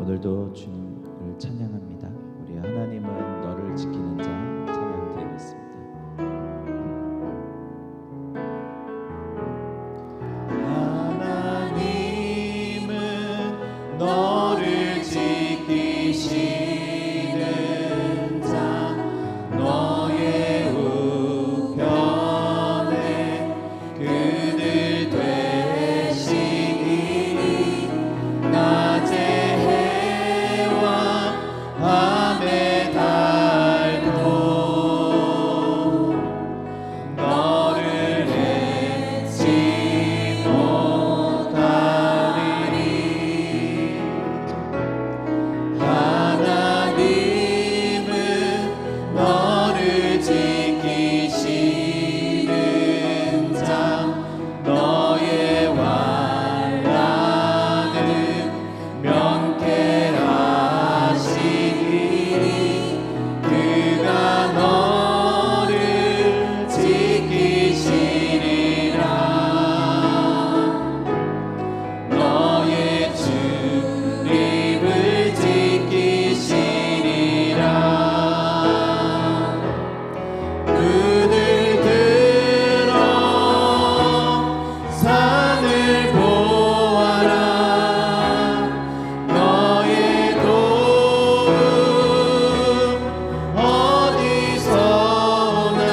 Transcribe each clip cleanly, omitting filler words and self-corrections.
오늘도 주님을 찬양합니다. 우리 하나님은 너를 지키는 자 찬양 드리겠습니다. 하나님은 너를 지키시는 자 너의 우편에 그들 되시니 낮에 해와 밤에 달도 너를 잊지 못하리니 하나님은 너를 지키시는 자 너의 환난을 면케하시니 그가 너를 지키시리라. 너의 출입을 지키시리라. 그들 들어 산을 보아라. 너의 도움 어디서 오나.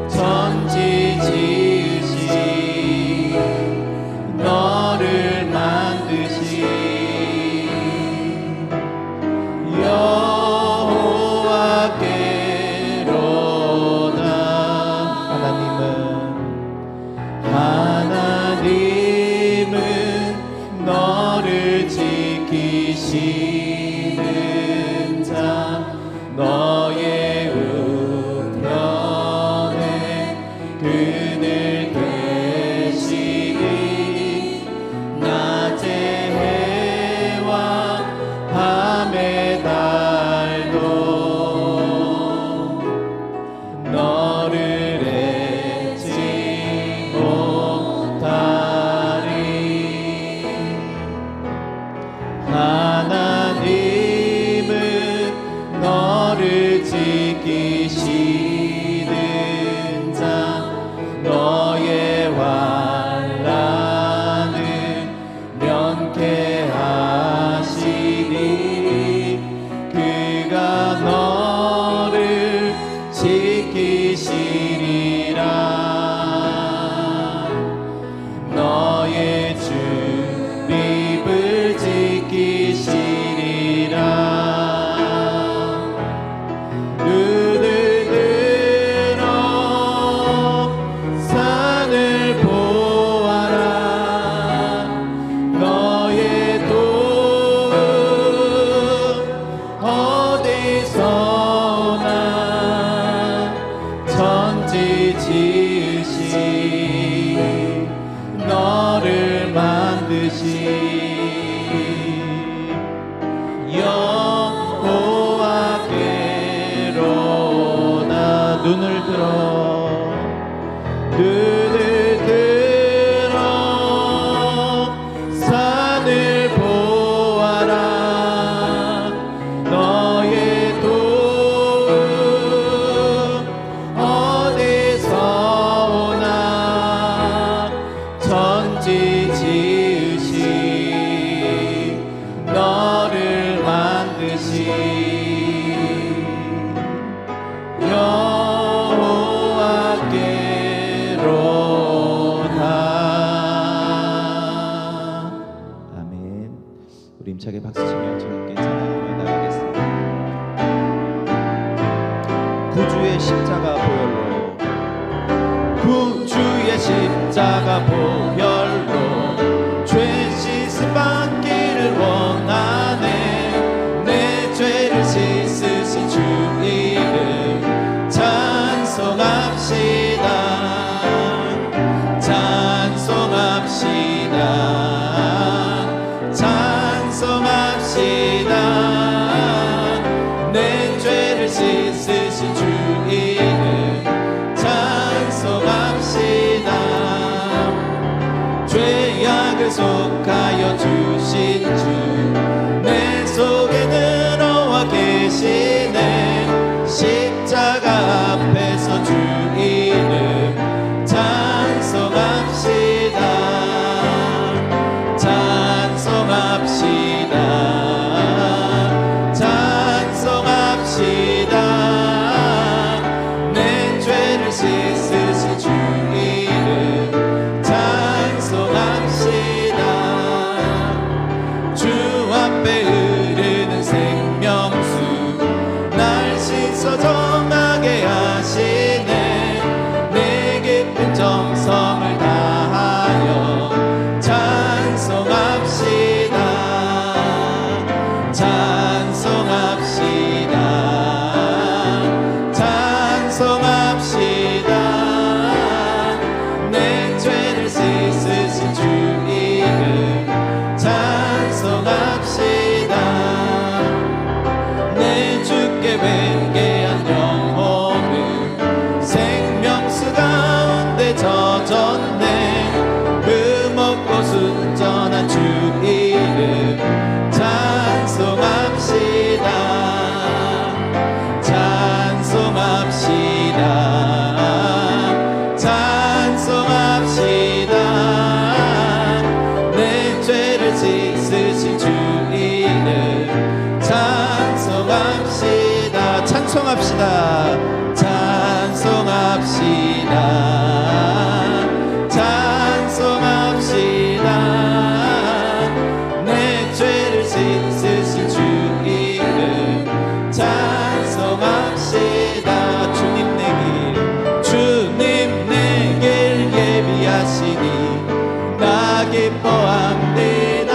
천지 지으신 너를 만드신 여호와께로다. 하나님은 너를 지키시는 자 너의 우편에 그늘 되시니 낮에 해와 밤에 달도 너를 잊지 못하리. 하나님은 너를 지키시는 자 너의 환난을 면케하시니 그가 너를 지키시리라. 너의 출입을 지키시리라. 눈을 들어 산을 보아라. 너의 도움 어디서 오나. 천지 지으신 너를 만드신 여호와께로다. 눈을 들어 산을 보아라. 너의 도움 어디서 오나. 천지 지으신 너를 만드신 여호와께로다. 아멘. 우리 힘차게 박수 치며 주님께 찬양하며 나가겠습니다. 구주의 십자가 보혈로 구주의 십자가 보혈로 죄 씻음 받기를 원하네. 내 죄를 씻으신 주 이름 찬송합시다. 찬송합시다. 찬송합시다. 내 죄를 씻으신 주 이름 찬송합시다. 죄악을 속하여 주신 주 씻으신 주 이름 찬송합시다. 내 주께 회개한 영혼은 생명수 가운데 젖었네. 흠없고 순전한 주 이름 찬송합시다. 찬송합시다. 찬송합시다. 내 죄를 씻으신 주 이름 찬송합시다. 찬송합시다. 찬송합시다. 찬송합시다. 내 죄를 씻으신 주 이름 찬송합시다. 주님 내 길 예비하시니 나 기뻐합니다.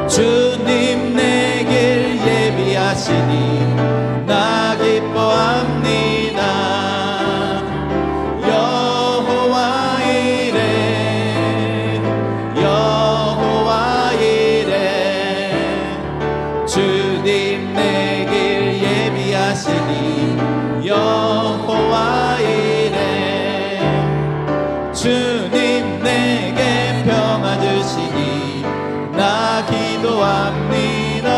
주님 내 길 예비하시니 나 기뻐합니다. 여호와 이레 여호와 이레 주님 내 길 예비하시니 여호와 이레 주님 내게 평화 주시니 나 기도합니다.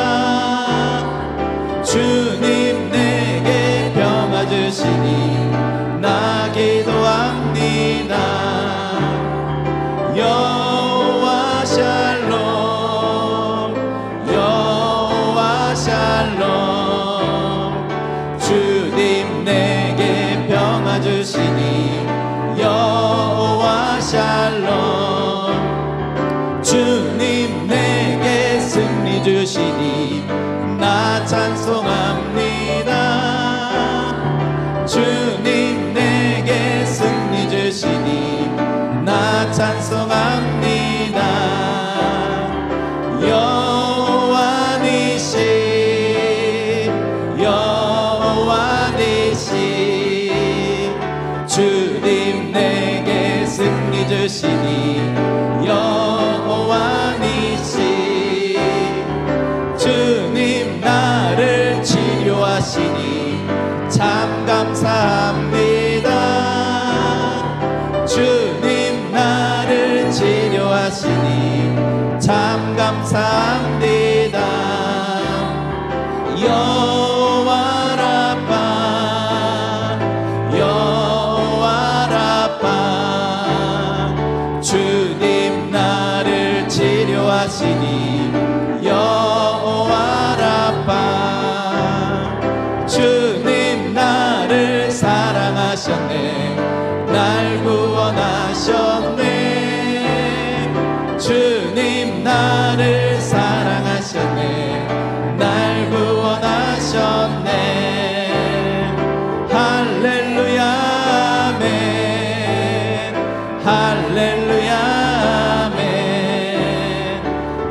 주님 내게 평화 주시니 나 기도합니다. 여호와 샬롬 여호와 샬롬 주님 내게 평화 주시니 여호와 샬롬 주님 내게 승리 주시니 나 찬송합니다. 주님 내게 승리 주시니 나 찬송합니다. 여호와 니시 여호와 니시 주님 내게 승리 주시니 여호와 니시 주님 나를 치료하시니 참 감사합니다. 주님 나를 치료하시니 참 감사합니다. 여호와 라파 여호와 라파 주님 나를 치료하시니 여호와 라파 주님 나를 사랑하셨네. 날 구원하셨네. 주님 나를 사랑하셨네. 날 구원하셨네. 할렐루야 아멘 할렐루야 아멘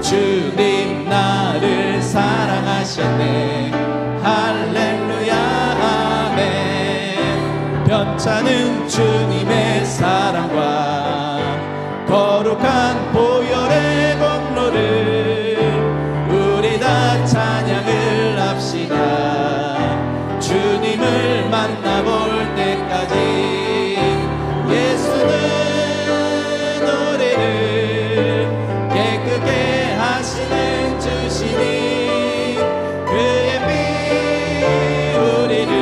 주님 나를 사랑하셨네. 할렐루야 아멘 변찮은 주님의 사랑과 거룩한 보혈의 공로를 우리 다 찬양을 합시다. 주님을 만나볼 때까지 예수는 우리를 깨끗게 하시는 주시니 그의 피 우리를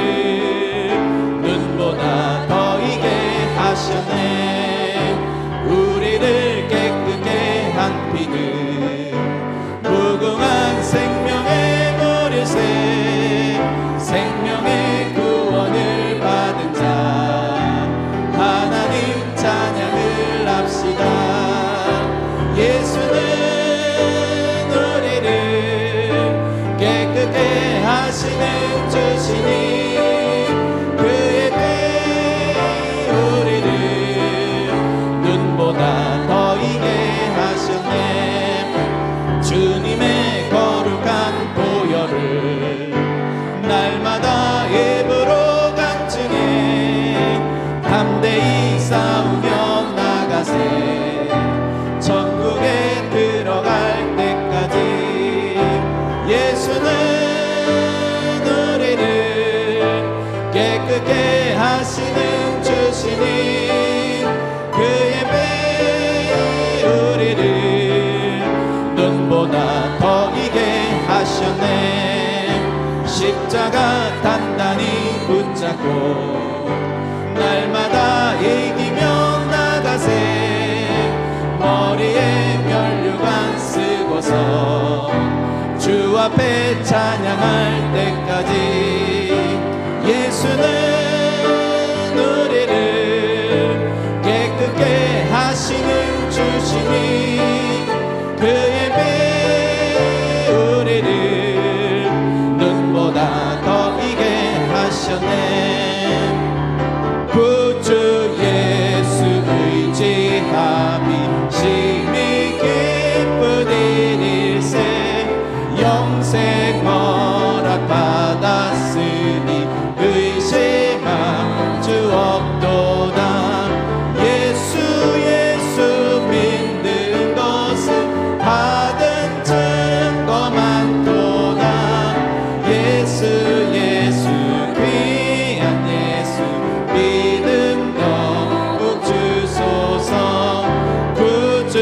눈보다 더 이게 다시는 주시니 그의 배 우리를 눈보다 더 이게 하셨네. 구주 예수 의지함이 심히 기쁘리일세. 영생 허락받았으니 의심할 주 없도다. 예수 믿는 것은 받은 증거 많도다. 예수 귀한 예수 믿음 더욱 주소서. 구주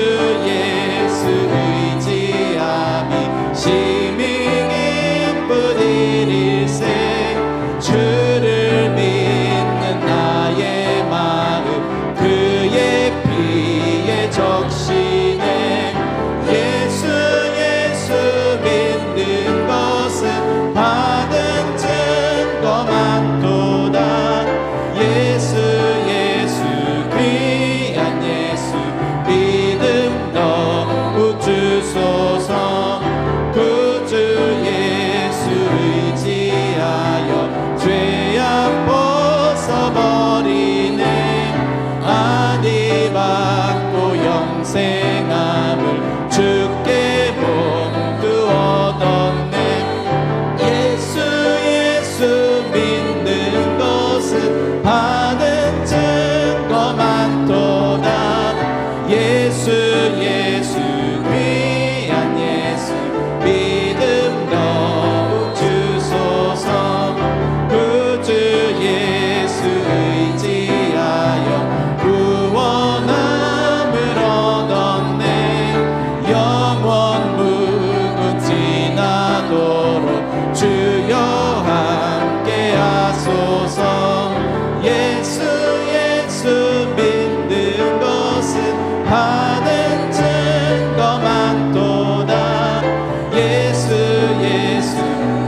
예수 의지함이 심히 기쁘리일세. 주를 믿는 나의 마음 그의 피에 적시네. 예수 믿는 것은 받은 증거 많도다. 예수 귀한 예수 믿음 더욱 주소서. 구주 예수 의지하여 죄악 벗어버리네. 아니 받고 영생함을 주께 모두 얻었네. 예수 믿는 것은 받은 증거 많도다. 예수 귀한 예수 믿음 더욱 주소서. 구주 예수 의지하여 구원함을 얻었네. 영원 무궁 지나도록 주여 함께 하소서. 예수 믿는 것은 받은 증거 많도다. 예수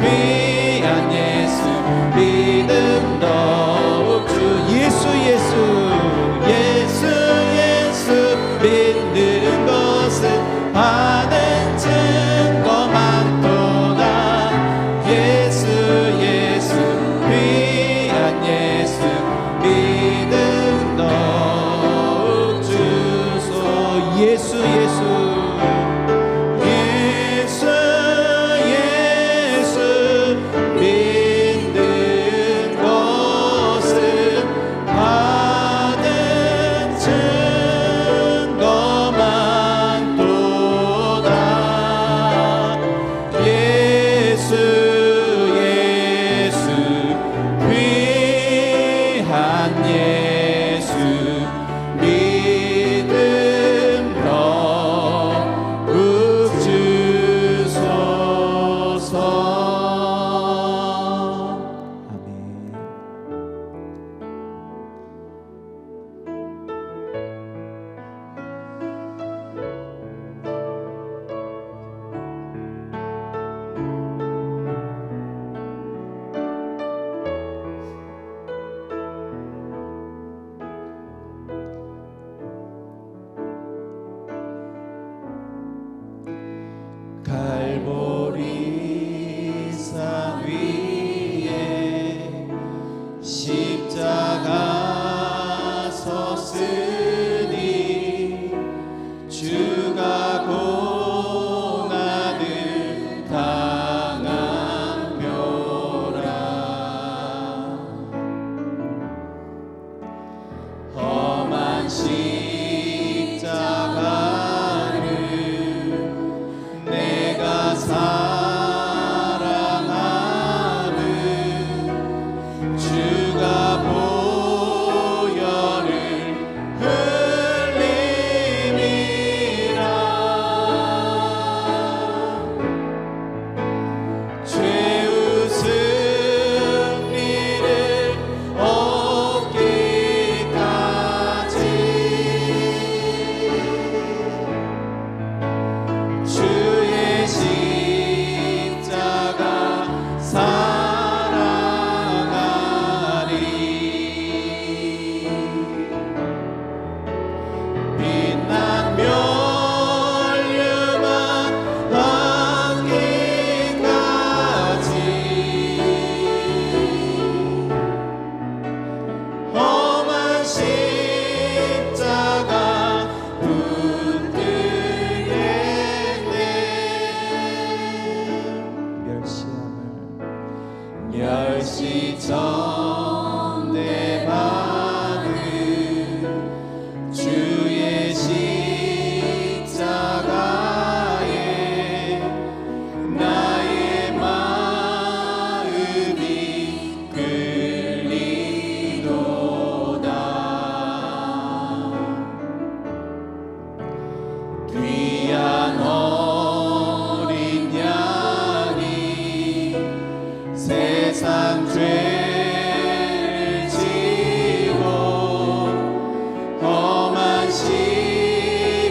귀한 예수 믿음 더욱 주. 예수 믿는 것은 받은 증거 많도다. 예수 귀한 예수 믿음 더욱 주소. 예수 믿는 것은 받은 증거 많도다. 예수 귀한 예수 믿음 더욱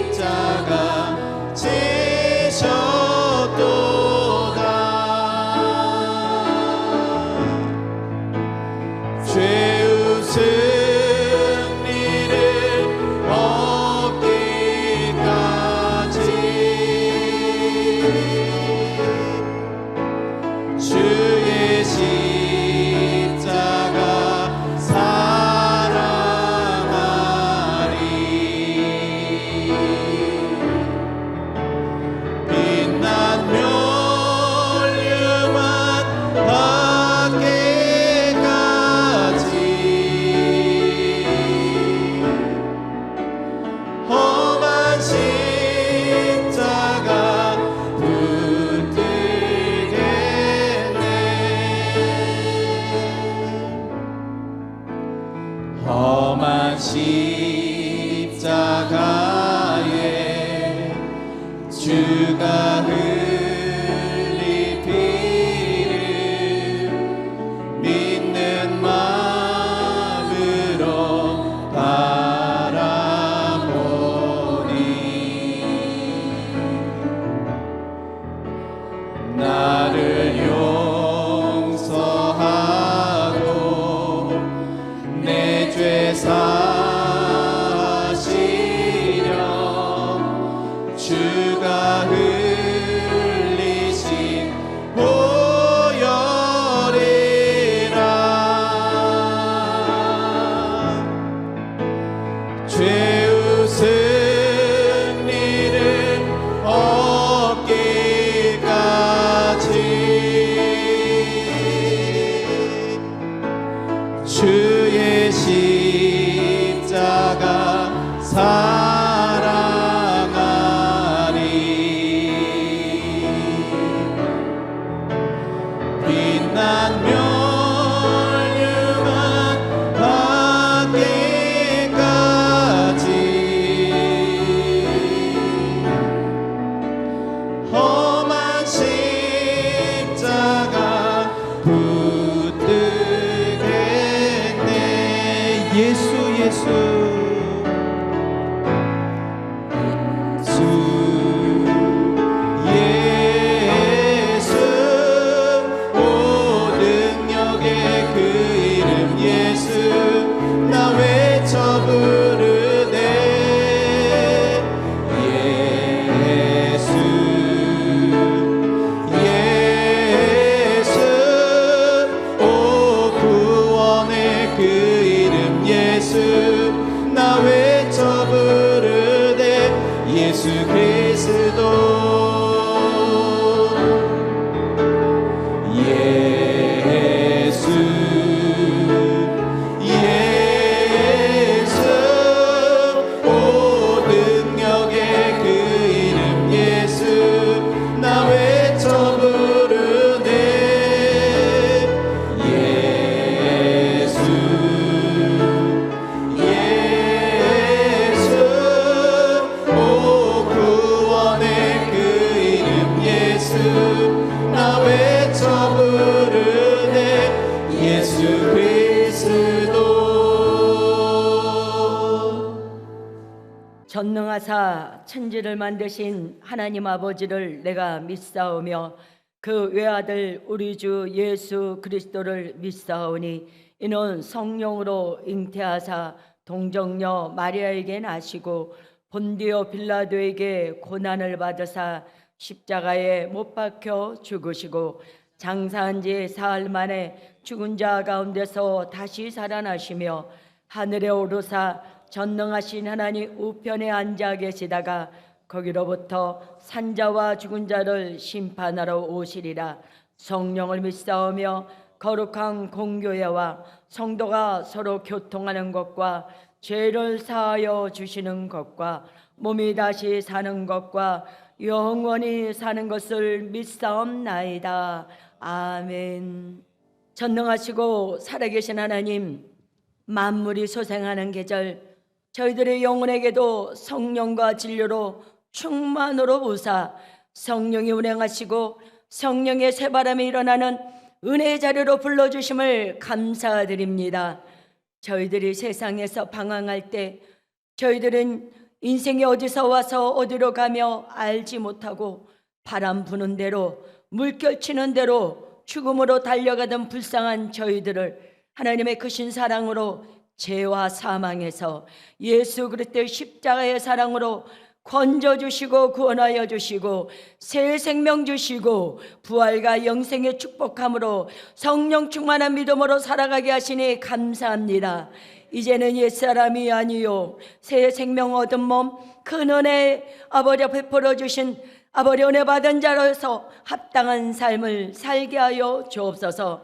십자가 지셨도다. 죄의 승리를 얻기까지 주의 십자가 사랑하리. 빛난 멸류관 받기까지 험한 십자가 붙들겠네. 험한 십자가에 주가 흘린 피를 믿는 마음으로 바라보니 나를 용서하고 내 죄 사시려 주가 흘리신 보혈이라. 죄의 승리를 얻기까지 주의 십자가 사랑하리. 빛난 멸류관 받기까지 험한 십자가 붙들겠네. 예수 예수 예수 오 능력의 그 이름 예수 나 외쳐 부르네. 예수 예수 오 구원의 그 이름 예수 나 외쳐 부르네. 예수 그리스도 예수 예수 오 능력의 그 이름 예수 나 외쳐 부르네. 예수 예수 오 구원의 그 이름 예수 나 외쳐 부르네. 예수 그리스도. 전능하사 천지를 만드신 하나님 아버지를 내가 믿사오며 그 외아들 우리 주 예수 그리스도를 믿사오니 이는 성령으로 잉태하사 동정녀 마리아에게 나시고 본디오 빌라도에게 고난을 받으사 십자가에 못 박혀 죽으시고 장사한 지 사흘 만에 죽은 자 가운데서 다시 살아나시며 하늘에 오르사 전능하신 하나님 우편에 앉아 계시다가 거기로부터 산자와 죽은 자를 심판하러 오시리라. 성령을 믿사오며 거룩한 공교회와 성도가 서로 교통하는 것과 죄를 사하여 주시는 것과 몸이 다시 사는 것과 영원히 사는 것을 믿사옵나이다. 아멘. 전능하시고 살아계신 하나님, 만물이 소생하는 계절 저희들의 영혼에게도 성령과 진료로 충만으로 부사 성령이 운행하시고 성령의 새바람이 일어나는 은혜의 자리로 불러주심을 감사드립니다. 저희들이 세상에서 방황할 때 저희들은 인생이 어디서 와서 어디로 가며 알지 못하고 바람 부는 대로 물결 치는 대로 죽음으로 달려가던 불쌍한 저희들을 하나님의 크신 사랑으로 죄와 사망에서 예수 그리스도의 십자가의 사랑으로 건져주시고 구원하여 주시고 새 생명 주시고 부활과 영생의 축복함으로 성령 충만한 믿음으로 살아가게 하시니 감사합니다. 이제는 옛사람이 아니요 새 생명 얻은 몸 큰 은혜 아버지 베풀어 주신 아버지 은혜 받은 자로서 합당한 삶을 살게 하여 주옵소서.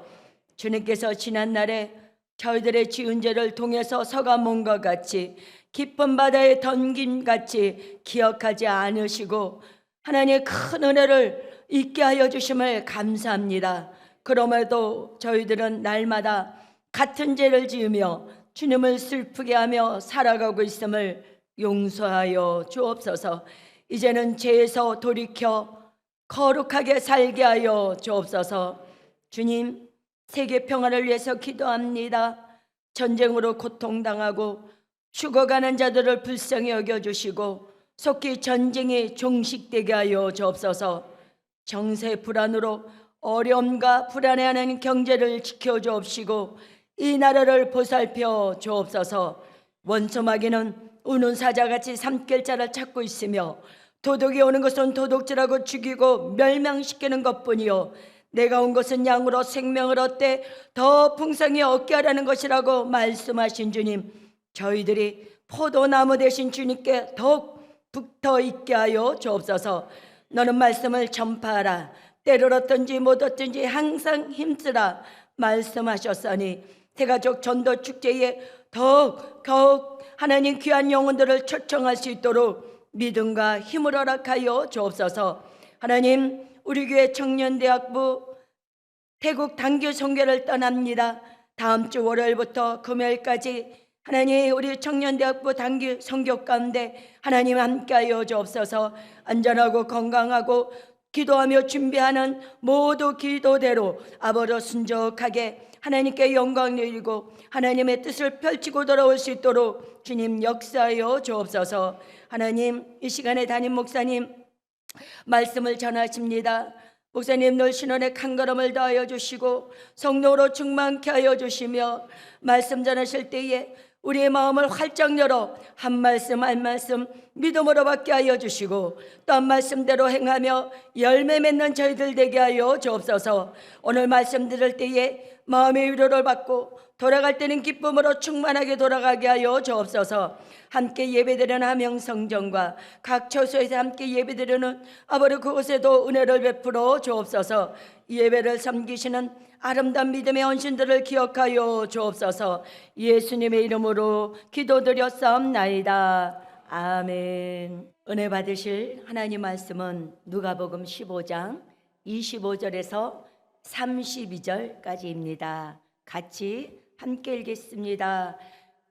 주님께서 지난날에 저희들의 지은 죄를 통해서 서가몬과 같이 깊은 바다에 던김같이 기억하지 않으시고 하나님의 큰 은혜를 잊게 하여 주심을 감사합니다. 그럼에도 저희들은 날마다 같은 죄를 지으며 주님을 슬프게 하며 살아가고 있음을 용서하여 주옵소서. 이제는 죄에서 돌이켜 거룩하게 살게 하여 주옵소서. 주님, 세계 평화를 위해서 기도합니다. 전쟁으로 고통당하고 죽어가는 자들을 불쌍히 여겨주시고 속히 전쟁이 종식되게 하여 주옵소서. 정세 불안으로 어려움과 불안해하는 경제를 지켜주옵시고 이 나라를 보살펴 주옵소서. 원수마귀는 우는 사자같이 삼킬 자를 찾고 있으며 도둑이 오는 것은 도둑질하고 죽이고 멸망시키는 것뿐이요 내가 온 것은 양으로 생명을 얻되 더 풍성히 얻게 하라는 것이라고 말씀하신 주님, 저희들이 포도나무 되신 주님께 더욱 붙어 있게 하여 주옵소서. 너는 말씀을 전파하라. 때를 얻든지 못 얻든지 항상 힘쓰라 말씀하셨으니 대가족 전도 축제에 더욱 하나님 귀한 영혼들을 초청할 수 있도록 믿음과 힘을 허락하여 주옵소서. 하나님, 우리 교회 청년대학부 태국 단교 선교를 떠납니다. 다음 주 월요일부터 금요일까지 하나님 우리 청년대학부 단기 선교 가운데 하나님 함께하여 주옵소서. 안전하고 건강하고 기도하며 준비하는 모두 기도대로 아버지 순종하게 하나님께 영광 드리고 하나님의 뜻을 펼치고 돌아올 수 있도록 주님 역사하여 주옵소서. 하나님, 이 시간에 담임 목사님 말씀을 전하십니다. 목사님 늘 신원의 한 걸음을 더하여 주시고 성령으로 충만케 하여 주시며 말씀 전하실 때에 우리의 마음을 활짝 열어 한 말씀 한 말씀 믿음으로 받게 하여 주시고 또 한 말씀대로 행하며 열매 맺는 저희들 되게 하여 주옵소서. 오늘 말씀 들을 때에 마음의 위로를 받고 돌아갈 때는 기쁨으로 충만하게 돌아가게 하여 주옵소서. 함께 예배드리는 함영성전과 각 처소에서 함께 예배드리는 아버지 그곳에도 은혜를 베풀어 주옵소서. 예배를 섬기시는 아름다운 믿음의 헌신들을 기억하여 주옵소서. 예수님의 이름으로 기도드렸사옵나이다. 아멘. 은혜 받으실 하나님 말씀은 누가복음 15장 25절에서 32절까지입니다. 같이 함께 읽겠습니다.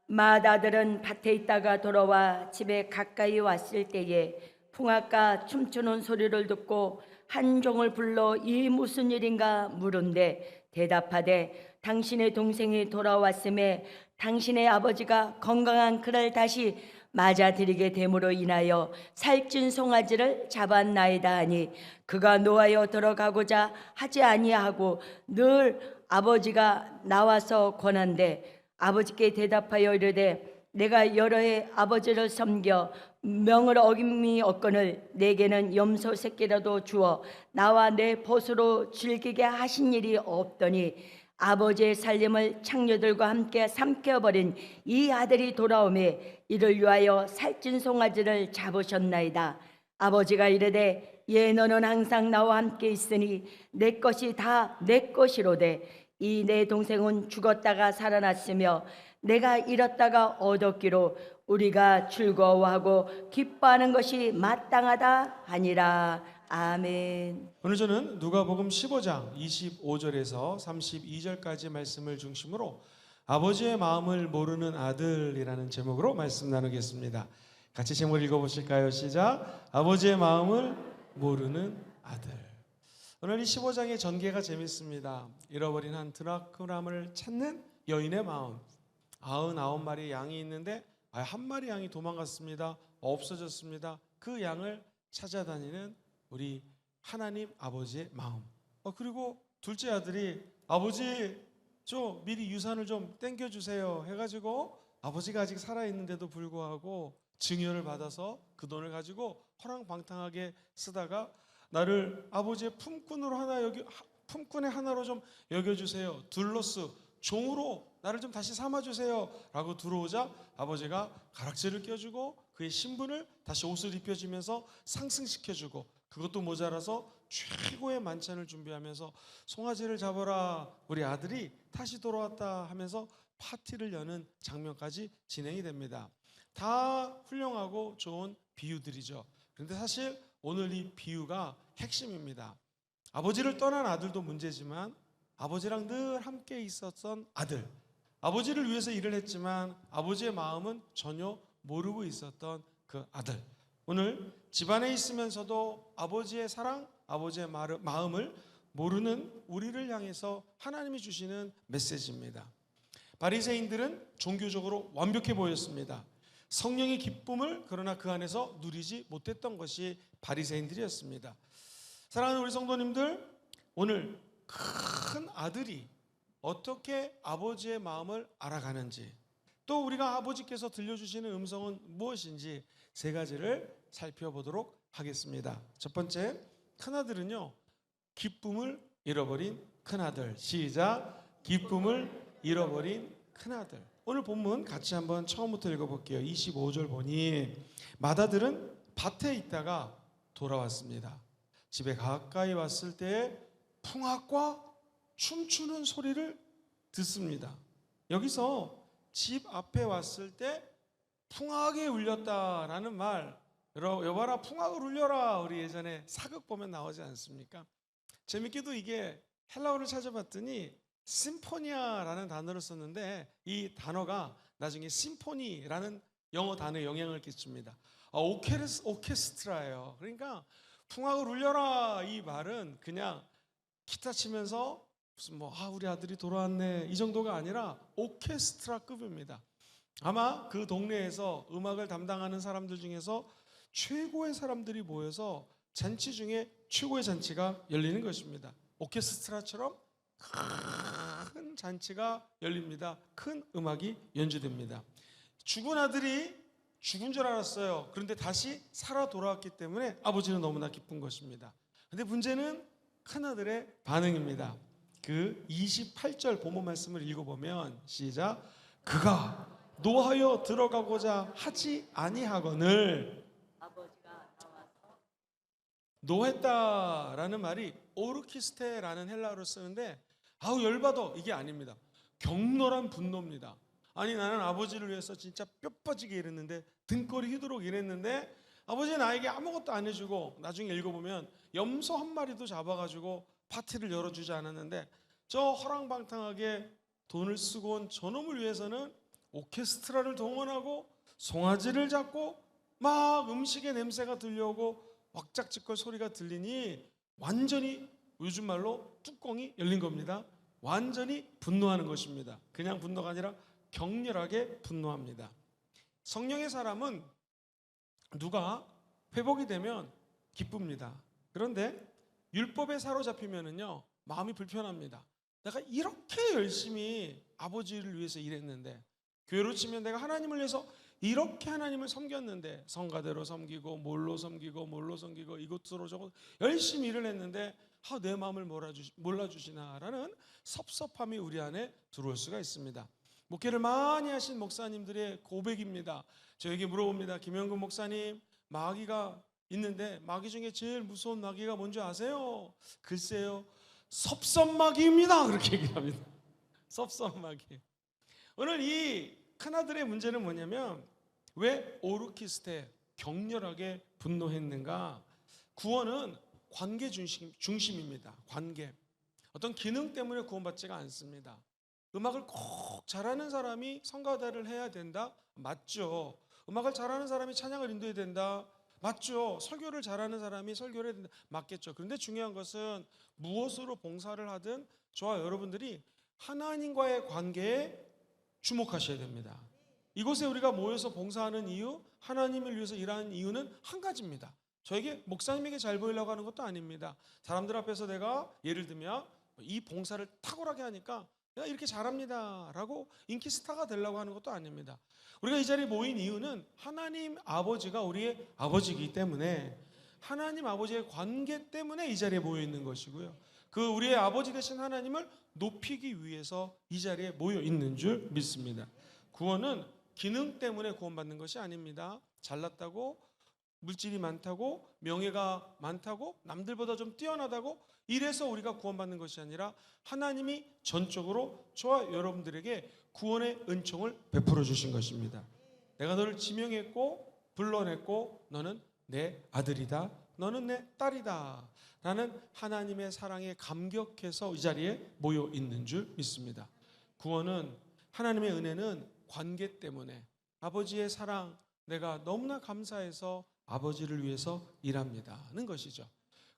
마다들은 밭에 있다가 돌아와 집에 가까이 왔을 때에 풍악가 춤추는 소리를 듣고 한 종을 불러 이 무슨 일인가 물은데 대답하되 당신의 동생이 돌아왔음에 당신의 아버지가 건강한 그를 다시 맞아들이게 됨으로 인하여 살찐 송아지를 잡았나이다 하니 그가 노하여 들어가고자 하지 아니하고 늘 아버지가 나와서 권한대 아버지께 대답하여 이르되 내가 여러 해 아버지를 섬겨 명을 어김이 없거늘 내게는 염소 새끼라도 주어 나와 내 벗으로 즐기게 하신 일이 없더니 아버지의 살림을 창녀들과 함께 삼켜버린 이 아들이 돌아오매 이를 위하여 살찐 송아지를 잡으셨나이다. 아버지가 이르되 예 너는 항상 나와 함께 있으니 내 것이 다 내 것이로되 이 내 동생은 죽었다가 살아났으며 내가 잃었다가 얻었기로 우리가 즐거워하고 기뻐하는 것이 마땅하다 하니라. 아멘. 오늘 저는 누가복음 15장 25절에서 32절까지 말씀을 중심으로 아버지의 마음을 모르는 아들이라는 제목으로 말씀 나누겠습니다. 같이 제목을 읽어보실까요? 시작. 아버지의 마음을 모르는 아들. 오늘 이 15장의 전개가 재밌습니다. 잃어버린 한 드라크람을 찾는 여인의 마음. 99마리 양이 있는데 한 마리 양이 도망갔습니다. 없어졌습니다. 그 양을 찾아다니는 우리 하나님 아버지의 마음. 그리고 둘째 아들이 아버지 좀 미리 유산을 좀 땡겨주세요 해가지고 아버지가 아직 살아있는데도 불구하고 증여를 받아서 그 돈을 가지고 허랑방탕하게 쓰다가 나를 아버지의 품꾼의 하나로 좀 여겨주세요. 둘러스 종으로 나를 좀 다시 삼아주세요 라고 들어오자 아버지가 가락지를 껴주고 그의 신분을 다시 옷을 입혀주면서 상승시켜주고 그것도 모자라서 최고의 만찬을 준비하면서 송아지를 잡아라 우리 아들이 다시 돌아왔다 하면서 파티를 여는 장면까지 진행이 됩니다. 다 훌륭하고 좋은 비유들이죠. 그런데 사실 오늘 이 비유가 핵심입니다. 아버지를 떠난 아들도 문제지만 아버지랑 늘 함께 있었던 아들, 아버지를 위해서 일을 했지만 아버지의 마음은 전혀 모르고 있었던 그 아들. 오늘 집안에 있으면서도 아버지의 사랑, 아버지의 마음을 모르는 우리를 향해서 하나님이 주시는 메시지입니다. 바리새인들은 종교적으로 완벽해 보였습니다. 성령의 기쁨을 그러나 그 안에서 누리지 못했던 것이 바리새인들이었습니다. 사랑하는 우리 성도님들, 오늘 큰 아들이 어떻게 아버지의 마음을 알아가는지, 또 우리가 아버지께서 들려주시는 음성은 무엇인지 세 가지를 살펴보도록 하겠습니다. 첫 번째, 큰아들은요, 기쁨을 잃어버린 큰아들. 시작. 기쁨을 잃어버린 큰아들. 오늘 본문 같이 한번 처음부터 읽어볼게요. 25절 보니 맏아들은 밭에 있다가 돌아왔습니다. 집에 가까이 왔을 때 풍악과 춤추는 소리를 듣습니다. 여기서 집 앞에 왔을 때 풍악이 울렸다라는 말, 여봐라 풍악을 울려라, 우리 예전에 사극 보면 나오지 않습니까? 재밌게도 이게 헬라어를 찾아봤더니 심포니아라는 단어를 썼는데 이 단어가 나중에 심포니라는 영어 단어에 영향을 끼칩니다. 오케스트라예요. 그러니까 풍악을 울려라 이 말은 그냥 기타 치면서 무슨 우리 아들이 돌아왔네 이 정도가 아니라 오케스트라급입니다. 아마 그 동네에서 음악을 담당하는 사람들 중에서 최고의 사람들이 모여서 잔치 중에 최고의 잔치가 열리는 것입니다. 오케스트라처럼 큰 잔치가 열립니다. 큰 음악이 연주됩니다. 죽은 아들이 죽은 줄 알았어요. 그런데 다시 살아 돌아왔기 때문에 아버지는 너무나 기쁜 것입니다. 그런데 문제는 큰아들의 반응입니다. 그 28절 본문 말씀을 읽어보면 시작. 그가 노하여 들어가고자 하지 아니하거늘. 노했다라는 말이 오르키스테라는 헬라어를 쓰는데 열받아 이게 아닙니다. 격렬한 분노입니다. 아니 나는 아버지를 위해서 진짜 뼈 빠지게 일했는데 등골이 휘도록 일했는데 아버지는 나에게 아무것도 안 해주고 나중에 읽어보면 염소 한 마리도 잡아가지고 파티를 열어주지 않았는데 저 허랑방탕하게 돈을 쓰고 온 저놈을 위해서는 오케스트라를 동원하고 송아지를 잡고 막 음식의 냄새가 들려오고 왁작지껄 소리가 들리니 완전히 요즘 말로 뚜껑이 열린 겁니다. 완전히 분노하는 것입니다. 그냥 분노가 아니라 격렬하게 분노합니다. 성령의 사람은 누가 회복이 되면 기쁩니다. 그런데 율법에 사로잡히면은요 마음이 불편합니다. 내가 이렇게 열심히 아버지를 위해서 일했는데, 교회로 치면 내가 하나님을 위해서 이렇게 하나님을 섬겼는데, 성가대로 섬기고 몰로 섬기고 이곳으로 저곳 열심히 일을 했는데 내 마음을 몰라주시나라는 섭섭함이 우리 안에 들어올 수가 있습니다. 목회를 많이 하신 목사님들의 고백입니다. 저에게 물어봅니다. 김영근 목사님, 마귀가 있는데 마귀 중에 제일 무서운 마귀가 뭔지 아세요? 글쎄요, 섭섭마귀입니다. 그렇게 얘기합니다. 섭섭마귀. 오늘 이 큰아들의 문제는 뭐냐면 왜 오르키스테 격렬하게 분노했는가? 구원은 관계 중심입니다. 관계. 어떤 기능 때문에 구원받지가 않습니다. 음악을 꼭 잘하는 사람이 성가대를 해야 된다? 맞죠. 음악을 잘하는 사람이 찬양을 인도해야 된다? 맞죠. 설교를 잘하는 사람이 설교를 해야 된다? 맞겠죠. 그런데 중요한 것은 무엇으로 봉사를 하든 저와 여러분들이 하나님과의 관계에 주목하셔야 됩니다. 이곳에 우리가 모여서 봉사하는 이유, 하나님을 위해서 일하는 이유는 한 가지입니다. 저에게 목사님에게 잘 보이려고 하는 것도 아닙니다. 사람들 앞에서 내가 예를 들면 이 봉사를 탁월하게 하니까 내가 이렇게 잘합니다 라고 인기 스타가 되려고 하는 것도 아닙니다. 우리가 이 자리에 모인 이유는 하나님 아버지가 우리의 아버지이기 때문에, 하나님 아버지의 관계 때문에 이 자리에 모여 있는 것이고요, 그 우리의 아버지 되신 하나님을 높이기 위해서 이 자리에 모여 있는 줄 믿습니다. 구원은 기능 때문에 구원받는 것이 아닙니다. 잘났다고, 물질이 많다고, 명예가 많다고, 남들보다 좀 뛰어나다고 이래서 우리가 구원받는 것이 아니라 하나님이 전적으로 저와 여러분들에게 구원의 은총을 베풀어 주신 것입니다. 내가 너를 지명했고 불러냈고 너는 내 아들이다, 너는 내 딸이다 라는 하나님의 사랑에 감격해서 이 자리에 모여 있는 줄 믿습니다. 구원은, 하나님의 은혜는 관계 때문에, 아버지의 사랑, 내가 너무나 감사해서 아버지를 위해서 일합니다는 것이죠.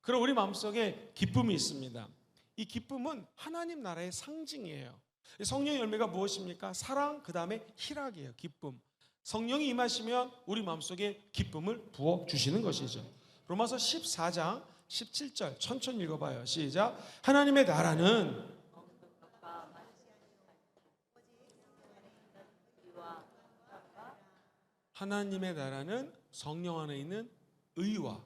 그럼 우리 마음속에 기쁨이 있습니다. 이 기쁨은 하나님 나라의 상징이에요. 성령의 열매가 무엇입니까? 사랑, 그 다음에 희락이에요. 기쁨. 성령이 임하시면 우리 마음속에 기쁨을 부어주시는 것이죠. 로마서 14장 17절 천천히 읽어봐요. 시작. 하나님의 나라는 성령 안에 있는 의와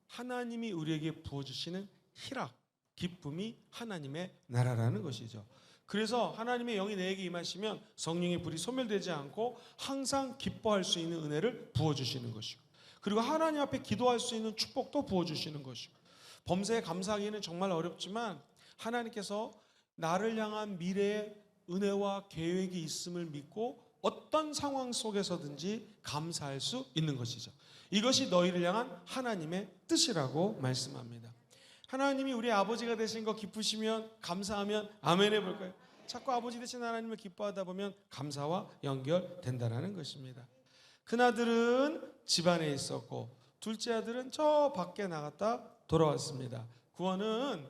하나님이 우리에게 부어주시는 희락, 기쁨이 하나님의 나라라는 것이죠. 그래서 하나님의 영이 내게 임하시면 성령의 불이 소멸되지 않고 항상 기뻐할 수 있는 은혜를 부어주시는 것이고, 그리고 하나님 앞에 기도할 수 있는 축복도 부어주시는 것이고, 범사에 감사하기는 정말 어렵지만 하나님께서 나를 향한 미래의 은혜와 계획이 있음을 믿고 어떤 상황 속에서든지 감사할 수 있는 것이죠. 이것이 너희를 향한 하나님의 뜻이라고 말씀합니다. 하나님이 우리 아버지가 되신 거 기쁘시면, 감사하면 아멘 해볼까요? 자꾸 아버지 되신 하나님을 기뻐하다 보면 감사와 연결된다는 것입니다. 큰아들은 집안에 있었고 둘째 아들은 저 밖에 나갔다 돌아왔습니다. 구원은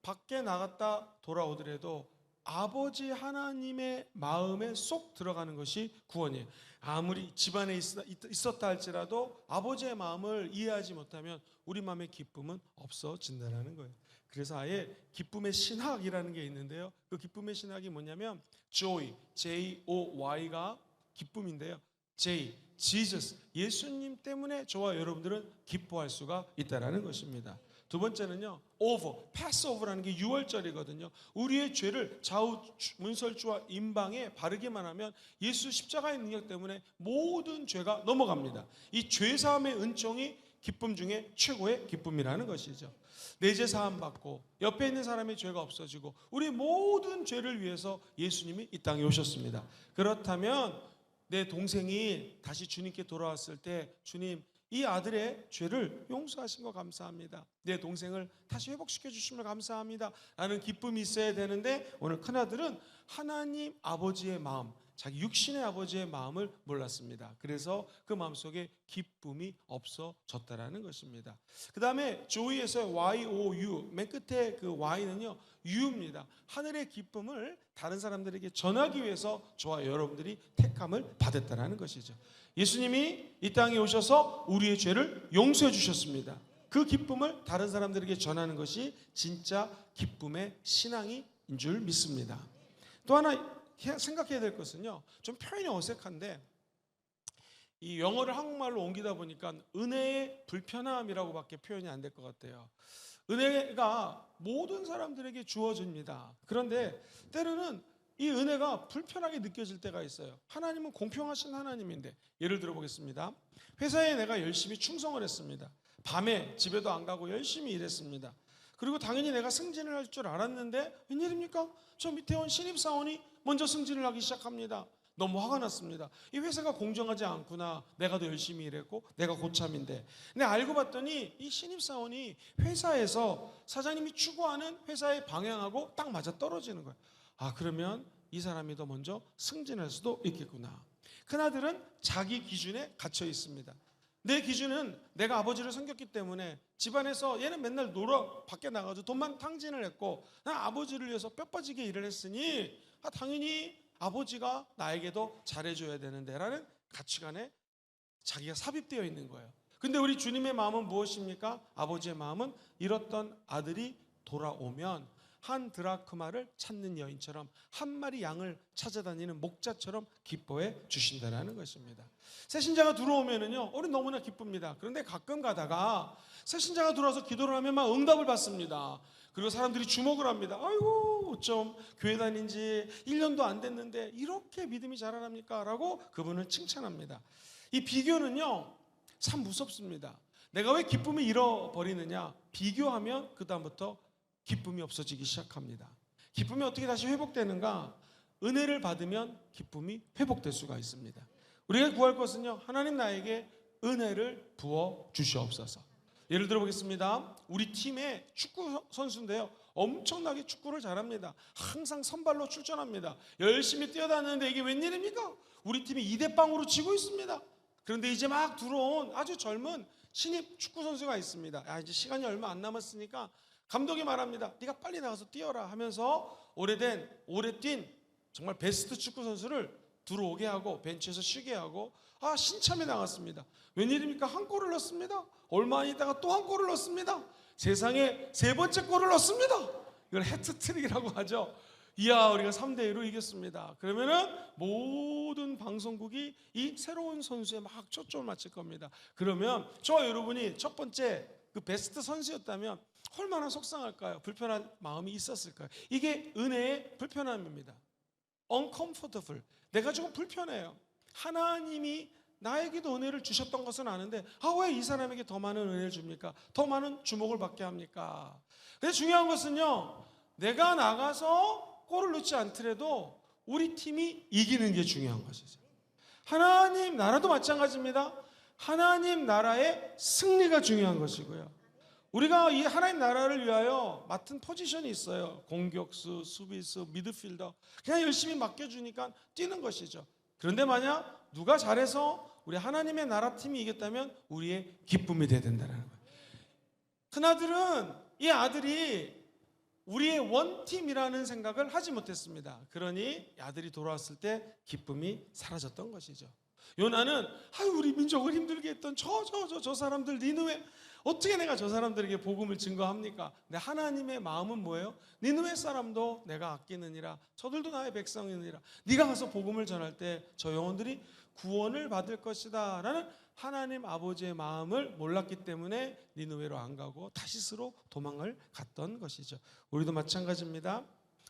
밖에 나갔다 돌아오더라도 아버지 하나님의 마음에 쏙 들어가는 것이 구원이에요. 아무리 집안에 있었다 할지라도 아버지의 마음을 이해하지 못하면 우리 마음의 기쁨은 없어진다는 거예요. 그래서 아예 기쁨의 신학이라는 게 있는데요, 그 기쁨의 신학이 뭐냐면 joy, J-O-Y가 기쁨인데요, J, Jesus, 예수님 때문에 저와 여러분들은 기뻐할 수가 있다는 것입니다. 두 번째는요, over, Passover라는 게 6월절이거든요. 우리의 죄를 좌우 문설주와 임방에 바르기만 하면 예수 십자가의 능력 때문에 모든 죄가 넘어갑니다. 이 죄사함의 은총이 기쁨 중에 최고의 기쁨이라는 것이죠. 내 죄 사함 받고 옆에 있는 사람의 죄가 없어지고 우리 모든 죄를 위해서 예수님이 이 땅에 오셨습니다. 그렇다면 내 동생이 다시 주님께 돌아왔을 때, 주님, 이 아들의 죄를 용서하신 거 감사합니다, 내 동생을 다시 회복시켜 주심을 감사합니다 라는 기쁨이 있어야 되는데, 오늘 큰아들은 하나님 아버지의 마음, 자기 육신의 아버지의 마음을 몰랐습니다. 그래서 그 마음속에 기쁨이 없어졌다라는 것입니다. 그 다음에 조이에서 YOU, 맨 끝에 그 Y는요 U입니다. 하늘의 기쁨을 다른 사람들에게 전하기 위해서 저와 여러분들이 택함을 받았다라는 것이죠. 예수님이 이 땅에 오셔서 우리의 죄를 용서해 주셨습니다. 그 기쁨을 다른 사람들에게 전하는 것이 진짜 기쁨의 신앙인 줄 믿습니다. 또 하나 생각해야 될 것은요, 좀 표현이 어색한데 이 영어를 한국말로 옮기다 보니까 은혜의 불편함이라고밖에 표현이 안 될 것 같아요. 은혜가 모든 사람들에게 주어집니다. 그런데 때로는 이 은혜가 불편하게 느껴질 때가 있어요. 하나님은 공평하신 하나님인데, 예를 들어 보겠습니다. 회사에 내가 열심히 충성을 했습니다. 밤에 집에도 안 가고 열심히 일했습니다. 그리고 당연히 내가 승진을 할 줄 알았는데 웬일입니까? 저 밑에 온 신입사원이 먼저 승진을 하기 시작합니다. 너무 화가 났습니다. 이 회사가 공정하지 않구나. 내가 더 열심히 일했고 내가 고참인데. 근데 알고 봤더니 이 신입사원이 회사에서 사장님이 추구하는 회사의 방향하고 딱 맞아 떨어지는 거예요. 아, 그러면 이 사람이 더 먼저 승진할 수도 있겠구나. 큰아들은 자기 기준에 갇혀 있습니다. 내 기준은 내가 아버지를 섬겼기 때문에 집안에서 얘는 맨날 놀아 밖에 나가서 돈만 탕진을 했고 난 아버지를 위해서 뼈 빠지게 일을 했으니 당연히 아버지가 나에게도 잘해줘야 되는데 라는 가치관에 자기가 삽입되어 있는 거예요. 근데 우리 주님의 마음은 무엇입니까? 아버지의 마음은 잃었던 아들이 돌아오면 한 드라크마를 찾는 여인처럼 한 마리 양을 찾아다니는 목자처럼 기뻐해 주신다는 것입니다. 새신자가 들어오면은요, 우리 너무나 기쁩니다. 그런데 가끔 가다가 새신자가 들어와서 기도를 하면 막 응답을 받습니다. 그리고 사람들이 주목을 합니다. 아이고, 어쩜 교회 다닌 지 1년도 안 됐는데 이렇게 믿음이 자라납니까? 라고 그분을 칭찬합니다. 이 비교는요, 참 무섭습니다. 내가 왜 기쁨을 잃어버리느냐? 비교하면 그 다음부터 기쁨이 없어지기 시작합니다. 기쁨이 어떻게 다시 회복되는가? 은혜를 받으면 기쁨이 회복될 수가 있습니다. 우리가 구할 것은요, 하나님 나에게 은혜를 부어 주시옵소서. 예를 들어 보겠습니다. 우리 팀의 축구 선수인데요, 엄청나게 축구를 잘합니다. 항상 선발로 출전합니다. 열심히 뛰어다니는데 이게 웬일입니까? 우리 팀이 2대0으로 지고 있습니다. 그런데 이제 막 들어온 아주 젊은 신입 축구 선수가 있습니다. 이제 시간이 얼마 안 남았으니까 감독이 말합니다. 네가 빨리 나가서 뛰어라 하면서 오래 뛴 정말 베스트 축구 선수를 들어오게 하고 벤치에서 쉬게 하고 신참에 나갔습니다. 웬일입니까? 한 골을 넣습니다. 얼마 안 있다가 또 한 골을 넣습니다. 세상에 3번째 골을 넣습니다. 이걸 해트트릭이라고 하죠. 이야, 우리가 3대1로 이겼습니다. 그러면은 모든 방송국이 이 새로운 선수에 막 초점을 맞출 겁니다. 그러면 저와 여러분이 첫 번째 그 베스트 선수였다면 얼마나 속상할까요? 불편한 마음이 있었을까요? 이게 은혜의 불편함입니다. uncomfortable. 내가 조금 불편해요. 하나님이 나에게도 은혜를 주셨던 것은 아는데 왜 이 사람에게 더 많은 은혜를 줍니까? 더 많은 주목을 받게 합니까? 근데 중요한 것은요, 내가 나가서 골을 넣지 않더라도 우리 팀이 이기는 게 중요한 것이죠. 하나님 나라도 마찬가지입니다. 하나님 나라의 승리가 중요한 것이고요. 우리가 이 하나님 나라를 위하여 맡은 포지션이 있어요. 공격수, 수비수, 미드필더. 그냥 열심히 맡겨주니까 뛰는 것이죠. 그런데 만약 누가 잘해서 우리 하나님의 나라 팀이 이겼다면 우리의 기쁨이 돼야 된다는 거예요. 큰아들은 이 아들이 우리의 원팀이라는 생각을 하지 못했습니다. 그러니 아들이 돌아왔을 때 기쁨이 사라졌던 것이죠. 요나는 우리 민족을 힘들게 했던 저 사람들 니느웨, 어떻게 내가 저 사람들에게 복음을 증거합니까? 근데 하나님의 마음은 뭐예요? 니느웨 사람도 내가 아끼느니라, 저들도 나의 백성이니라. 네가 가서 복음을 전할 때 저 영혼들이 구원을 받을 것이다 라는 하나님 아버지의 마음을 몰랐기 때문에 니느웨로 안 가고 다시스로 도망을 갔던 것이죠. 우리도 마찬가지입니다.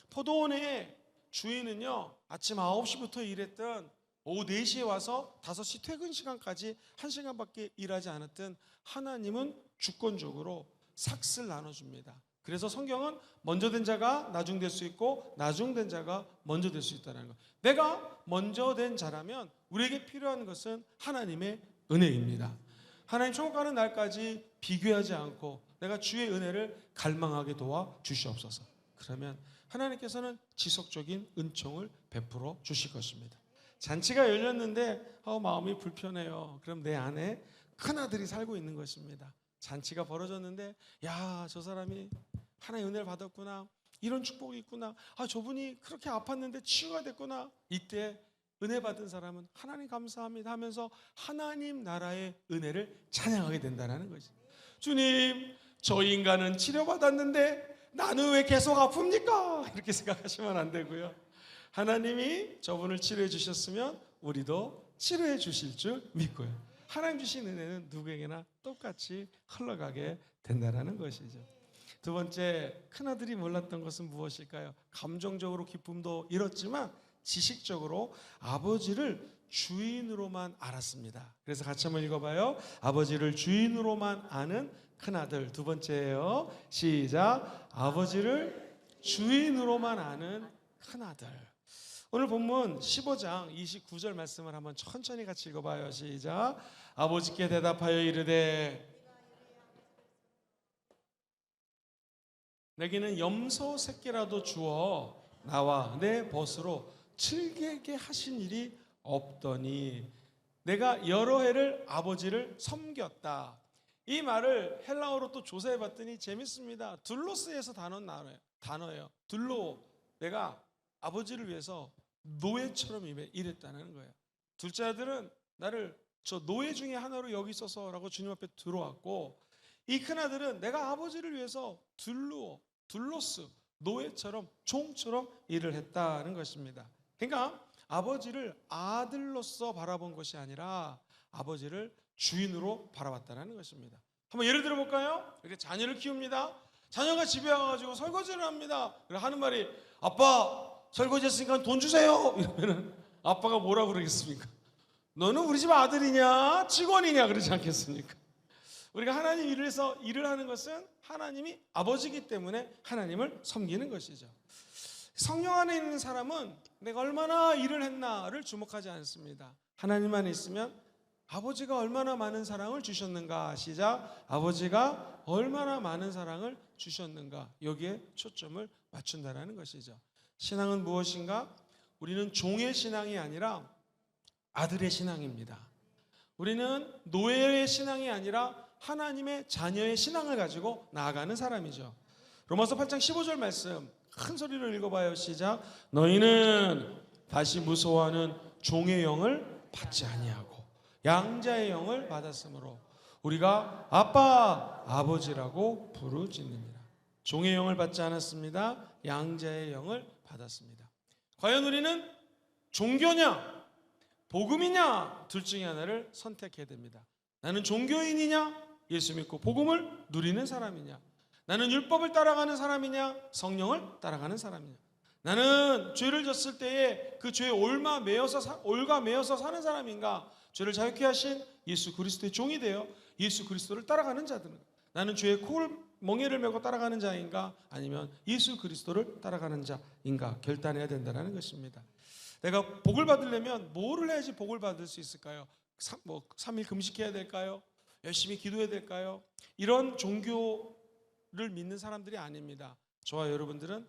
포도원의 주인은요, 아침 9시부터 일했던 오후 4시에 와서 5시 퇴근 시간까지 1시간밖에 일하지 않았던 하나님은 주권적으로 삭스를 나눠줍니다. 그래서 성경은 먼저 된 자가 나중 될 수 있고 나중 된 자가 먼저 될 수 있다는 것. 내가 먼저 된 자라면 우리에게 필요한 것은 하나님의 은혜입니다. 하나님 천국 가는 날까지 비교하지 않고 내가 주의 은혜를 갈망하게 도와 주시옵소서. 그러면 하나님께서는 지속적인 은총을 베풀어 주실 것입니다. 잔치가 열렸는데 마음이 불편해요. 그럼 내 안에 큰아들이 살고 있는 것입니다. 잔치가 벌어졌는데 저 사람이 하나님의 은혜를 받았구나, 이런 축복이 있구나, 저분이 그렇게 아팠는데 치유가 됐구나. 이때 은혜 받은 사람은 하나님 감사합니다 하면서 하나님 나라의 은혜를 찬양하게 된다는 거지. 주님, 저 인간은 치료받았는데 나는 왜 계속 아픕니까? 이렇게 생각하시면 안 되고요. 하나님이 저분을 치료해 주셨으면 우리도 치료해 주실 줄 믿고요. 하나님 주신 은혜는 누구에게나 똑같이 흘러가게 된다는 것이죠. 두 번째, 큰아들이 몰랐던 것은 무엇일까요? 감정적으로 기쁨도 잃었지만 지식적으로 아버지를 주인으로만 알았습니다. 그래서 같이 한번 읽어봐요. 아버지를 주인으로만 아는 큰아들. 두 번째예요. 시작. 아버지를 주인으로만 아는 큰아들. 오늘 본문 15장 29절 말씀을 한번 천천히 같이 읽어봐요. 시작. 아버지께 대답하여 이르되 내게는 염소 새끼라도 주어 나와 내 벗으로 즐기게 하신 일이 없더니 내가 여러 해를 아버지를 섬겼다. 이 말을 헬라어로 또 조사해 봤더니 재밌습니다. 둘로스에서 단어예요. 둘로. 내가 아버지를 위해서 노예처럼 일했다는 거예요. 둘째 아들은 나를 저 노예 중에 하나로 여기 있어서라고 주님 앞에 들어왔고, 이 큰 아들은 내가 아버지를 위해서 둘로스 노예처럼 종처럼 일을 했다는 것입니다. 그러니까 아버지를 아들로서 바라본 것이 아니라 아버지를 주인으로 바라봤다는 것입니다. 한번 예를 들어 볼까요? 이렇게 자녀를 키웁니다. 자녀가 집에 와가지고 설거지를 합니다. 하는 말이 아빠 설거지 했으니까 돈 주세요. 이러면은 아빠가 뭐라 그러겠습니까? 너는 우리 집 아들이냐 직원이냐 그러지 않겠습니까? 우리가 하나님 일에서 일을 하는 것은 하나님이 아버지이기 때문에 하나님을 섬기는 것이죠. 성령 안에 있는 사람은 내가 얼마나 일을 했나를 주목하지 않습니다. 하나님 안에 있으면 아버지가 얼마나 많은 사랑을 주셨는가. 시작. 아버지가 얼마나 많은 사랑을 주셨는가. 여기에 초점을 맞춘다는 것이죠. 신앙은 무엇인가? 우리는 종의 신앙이 아니라 아들의 신앙입니다. 우리는 노예의 신앙이 아니라 하나님의 자녀의 신앙을 가지고 나아가는 사람이죠. 로마서 8장 15절 말씀 큰 소리로 읽어봐요. 시작. 너희는 다시 무서워하는 종의 영을 받지 아니하고 양자의 영을 받았으므로 우리가 아빠 아버지라고 부르짖느니라. 종의 영을 받지 않았습니다. 양자의 영을 받았습니다. 과연 우리는 종교냐 복음이냐 둘 중에 하나를 선택해야 됩니다. 나는 종교인이냐 예수 믿고 복음을 누리는 사람이냐, 나는 율법을 따라가는 사람이냐 성령을 따라가는 사람이냐, 나는 죄를 졌을 때에 그 죄에 올가 매여서 사는 사람인가, 죄를 자유케 하신 예수 그리스도의 종이 되어 예수 그리스도를 따라가는 자들은, 나는 죄의 멍에를 메고 따라가는 자인가 아니면 예수 그리스도를 따라가는 자인가 결단해야 된다는 것입니다. 내가 복을 받으려면 뭐를 해야지 복을 받을 수 있을까요? 3일 금식해야 될까요? 열심히 기도해야 될까요? 이런 종교를 믿는 사람들이 아닙니다. 저와 여러분들은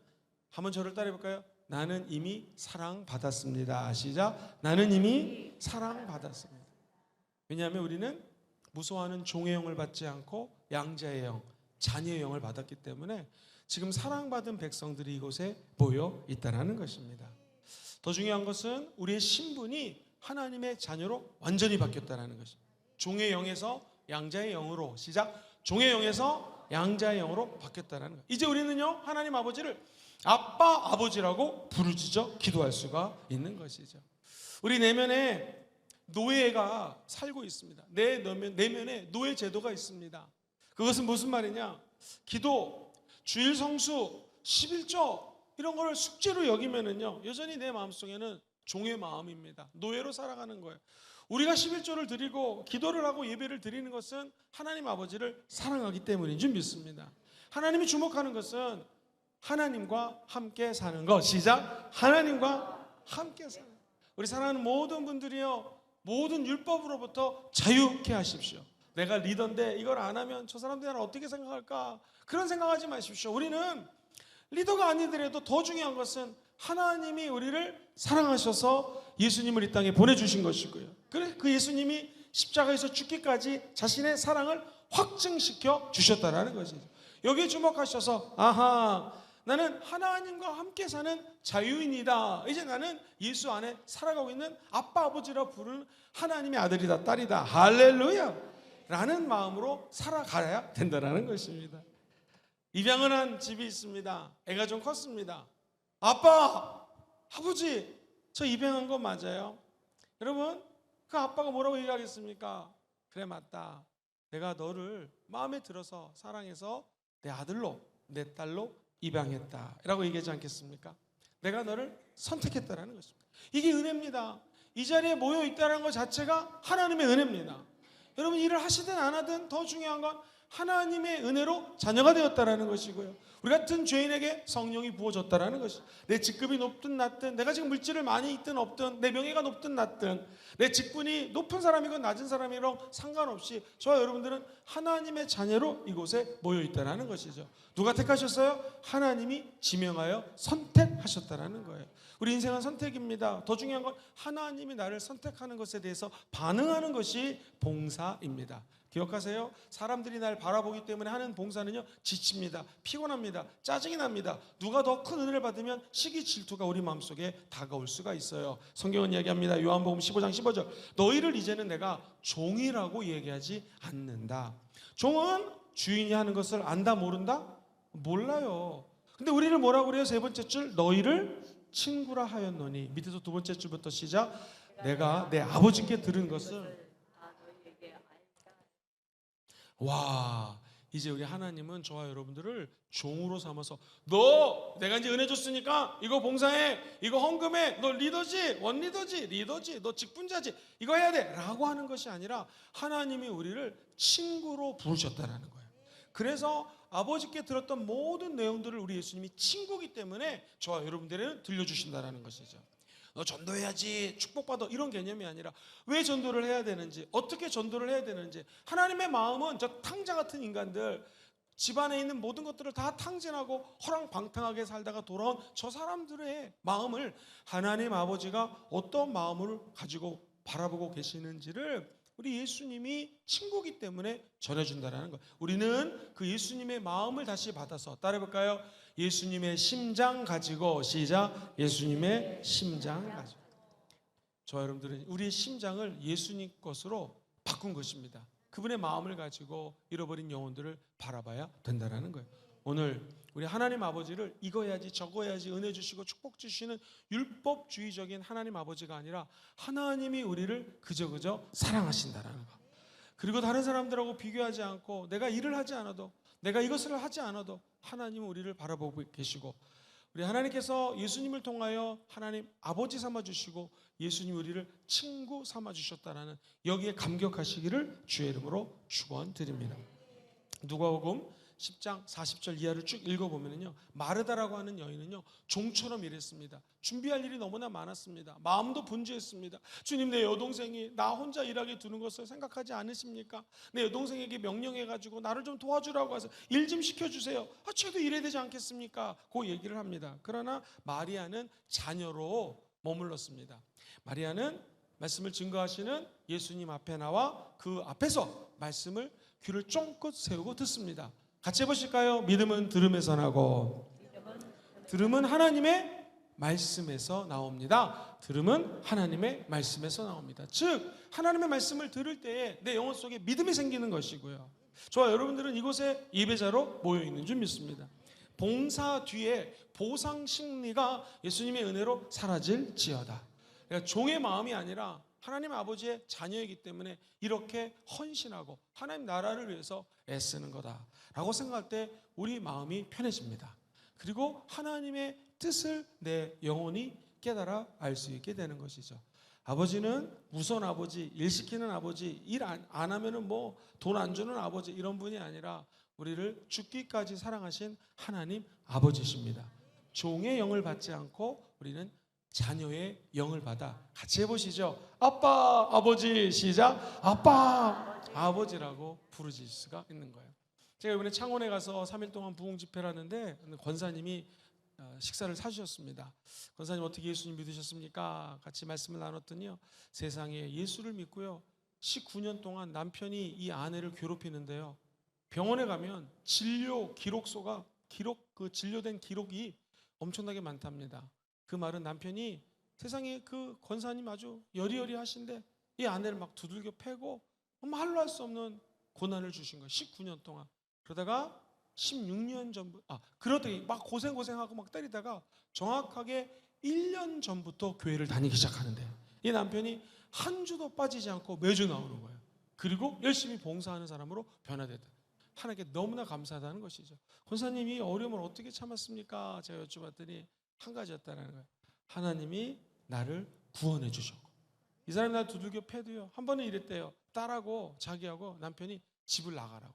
한번 저를 따라해볼까요? 나는 이미 사랑받았습니다. 시작. 나는 이미 사랑받았습니다. 왜냐하면 우리는 무서워하는 종의 영을 받지 않고 양자의 영, 자녀의 영을 받았기 때문에 지금 사랑받은 백성들이 이곳에 모여 있다는 것입니다. 더 중요한 것은 우리의 신분이 하나님의 자녀로 완전히 바뀌었다는 것입니다. 종의 영에서 양자의 영으로, 시작. 종의 영에서 양자의 영으로 바뀌었다는 거예요. 이제 우리는요 하나님 아버지를 아빠 아버지라고 부르짖어 기도할 수가 있는 것이죠. 우리 내면에 노예가 살고 있습니다. 내 내면에 노예 제도가 있습니다. 그것은 무슨 말이냐? 기도, 주일 성수, 11조 이런 거를 숙제로 여기면은요 여전히 내 마음속에는 종의 마음입니다. 노예로 살아가는 거예요. 우리가 11조를 드리고 기도를 하고 예배를 드리는 것은 하나님 아버지를 사랑하기 때문인 줄 믿습니다. 하나님이 주목하는 것은 하나님과 함께 사는 것. 시작. 하나님과 함께 사는 것. 우리 사랑하는 모든 분들이요 모든 율법으로부터 자유케 하십시오. 내가 리더인데 이걸 안 하면 저 사람들이 나를 어떻게 생각할까? 그런 생각하지 마십시오. 우리는 리더가 아니더라도 더 중요한 것은 하나님이 우리를 사랑하셔서 예수님을 이 땅에 보내주신 것이고요. 그래서 그 예수님이 십자가에서 죽기까지 자신의 사랑을 확증시켜 주셨다는 것이죠. 여기에 주목하셔서 아하 나는 하나님과 함께 사는 자유인이다. 이제 나는 예수 안에 살아가고 있는 아빠 아버지라 부르는 하나님의 아들이다 딸이다. 할렐루야 라는 마음으로 살아가야 된다는 것입니다. 입양을 한 집이 있습니다. 애가 좀 컸습니다. 아빠 아버지 저 입양한 거 맞아요? 여러분 그 아빠가 뭐라고 얘기하겠습니까? 그래 맞다. 내가 너를 마음에 들어서 사랑해서 내 아들로 내 딸로 입양했다 라고 얘기하지 않겠습니까? 내가 너를 선택했다라는 것입니다. 이게 은혜입니다. 이 자리에 모여 있다는 것 자체가 하나님의 은혜입니다. 여러분 일을 하시든 안 하든 더 중요한 건 하나님의 은혜로 자녀가 되었다라는 것이고요. 우리 같은 죄인에게 성령이 부어졌다라는 것이. 내 직급이 높든 낮든, 내가 지금 물질을 많이 있든 없든, 내 명예가 높든 낮든, 내 직분이 높은 사람이건 낮은 사람이건 상관없이 저와 여러분들은 하나님의 자녀로 이곳에 모여 있다라는 것이죠. 누가 택하셨어요? 하나님이 지명하여 선택하셨다라는 거예요. 우리 인생은 선택입니다. 더 중요한 건 하나님이 나를 선택하는 것에 대해서 반응하는 것이 봉사입니다. 기억하세요? 사람들이 날 바라보기 때문에 하는 봉사는요, 지칩니다. 피곤합니다. 짜증이 납니다. 누가 더 큰 은혜를 받으면 시기 질투가 우리 마음속에 다가올 수가 있어요. 성경은 이야기합니다. 요한복음 15장 15절. 너희를 이제는 내가 종이라고 얘기하지 않는다. 종은 주인이 하는 것을 안다 모른다? 몰라요. 근데 우리를 뭐라고 그래요? 세 번째 줄, 너희를 친구라 하였노니. 밑에서 두 번째 줄부터 시작. 내가 내 아버지께 들은 것을. 와, 이제 우리 하나님은 저와 여러분들을 종으로 삼아서 너 내가 이제 은혜 줬으니까 이거 봉사해, 이거 헌금해, 너 리더지, 원리더지, 리더지, 너 직분자지, 이거 해야 돼 라고 하는 것이 아니라 하나님이 우리를 친구로 부르셨다라는 거예요. 그래서 아버지께 들었던 모든 내용들을 우리 예수님이 친구이기 때문에 저와 여러분들에게는 들려주신다라는 것이죠. 너 전도해야지, 축복받아, 이런 개념이 아니라 왜 전도를 해야 되는지, 어떻게 전도를 해야 되는지. 하나님의 마음은 저 탕자 같은 인간들, 집안에 있는 모든 것들을 다 탕진하고 허랑방탕하게 살다가 돌아온 저 사람들의 마음을 하나님 아버지가 어떤 마음을 가지고 바라보고 계시는지를 우리 예수님이 친구이기 때문에 전해준다는 거예요. 우리는 그 예수님의 마음을 다시 받아서 따라해볼까요? 예수님의 심장 가지고, 시작. 예수님의 심장 가지고. 저와 여러분들은 우리의 심장을 예수님 것으로 바꾼 것입니다. 그분의 마음을 가지고 잃어버린 영혼들을 바라봐야 된다는 거예요. 오늘 우리 하나님 아버지를 이거 해야지 저거 해야지 은혜 주시고 축복 주시는 율법주의적인 하나님 아버지가 아니라 하나님이 우리를 그저 사랑하신다라는 거. 그리고 다른 사람들하고 비교하지 않고 내가 일을 하지 않아도, 내가 이것을 하지 않아도 하나님은 우리를 바라보고 계시고, 우리 하나님께서 예수님을 통하여 하나님 아버지 삼아주시고 예수님 우리를 친구 삼아주셨다라는, 여기에 감격하시기를 주의 이름으로 축원드립니다. 누가복음 10장 40절 이하를 쭉 읽어보면요, 마르다라고 하는 여인은요 종처럼 일했습니다. 준비할 일이 너무나 많았습니다. 마음도 분주했습니다. 주님, 내 여동생이 나 혼자 일하게 두는 것을 생각하지 않으십니까? 내 여동생에게 명령해가지고 나를 좀 도와주라고 해서 일 좀 시켜주세요. 쟤도 일해야 되지 않겠습니까? 그 얘기를 합니다. 그러나 마리아는 자녀로 머물렀습니다. 마리아는 말씀을 증거하시는 예수님 앞에 나와 그 앞에서 말씀을 귀를 쫑긋 세우고 듣습니다. 같이 해보실까요? 믿음은 들음에서 나고, 들음은 하나님의 말씀에서 나옵니다. 들음은 하나님의 말씀에서 나옵니다. 즉 하나님의 말씀을 들을 때에 내 영혼 속에 믿음이 생기는 것이고요. 저와 여러분들은 이곳에 예배자로 모여 있는 줄 믿습니다. 봉사 뒤에 보상 심리가 예수님의 은혜로 사라질지어다. 그러니까 종의 마음이 아니라 하나님 아버지의 자녀이기 때문에 이렇게 헌신하고 하나님 나라를 위해서 애쓰는 거다라고 생각할 때 우리 마음이 편해집니다. 그리고 하나님의 뜻을 내 영혼이 깨달아 알 수 있게 되는 것이죠. 아버지는 무서운 아버지, 일 시키는 아버지, 일 안 하면은 뭐 돈 안 주는 아버지, 이런 분이 아니라 우리를 죽기까지 사랑하신 하나님 아버지십니다. 종의 영을 받지 않고 우리는 자녀의 영을 받아. 같이 해보시죠. 아빠, 아버지, 시작. 아빠, 아버지라고 부르실 수가 있는 거예요. 제가 이번에 창원에 가서 3일 동안 부흥 집회를 하는데 권사님이 식사를 사주셨습니다. 권사님, 어떻게 예수님 믿으셨습니까? 같이 말씀을 나눴더니요, 세상에 예수를 믿고요 19년 동안 남편이 이 아내를 괴롭히는데요, 병원에 가면 진료 기록소가 그 진료된 기록이 엄청나게 많답니다. 그 말은 남편이 세상에 그 권사님 아주 여리여리하신데 이 아내를 막 두들겨 패고 말로 할 수 없는 고난을 주신 거예요. 19년 동안. 그러다가 16년 전부터 그러더니 막 고생하고 막 때리다가 정확하게 1년 전부터 교회를 다니기 시작하는데 이 남편이 한 주도 빠지지 않고 매주 나오는 거예요. 그리고 열심히 봉사하는 사람으로 변화됐다. 하나님께 너무나 감사하다는 것이죠. 권사님이 어려움을 어떻게 참았습니까? 제가 여쭤봤더니 한 가지였다는 거예요. 하나님이 나를 구원해 주셨고, 이 사람이 나를 두들겨 패도요, 한 번은 이랬대요. 딸하고 자기하고 남편이 집을 나가라고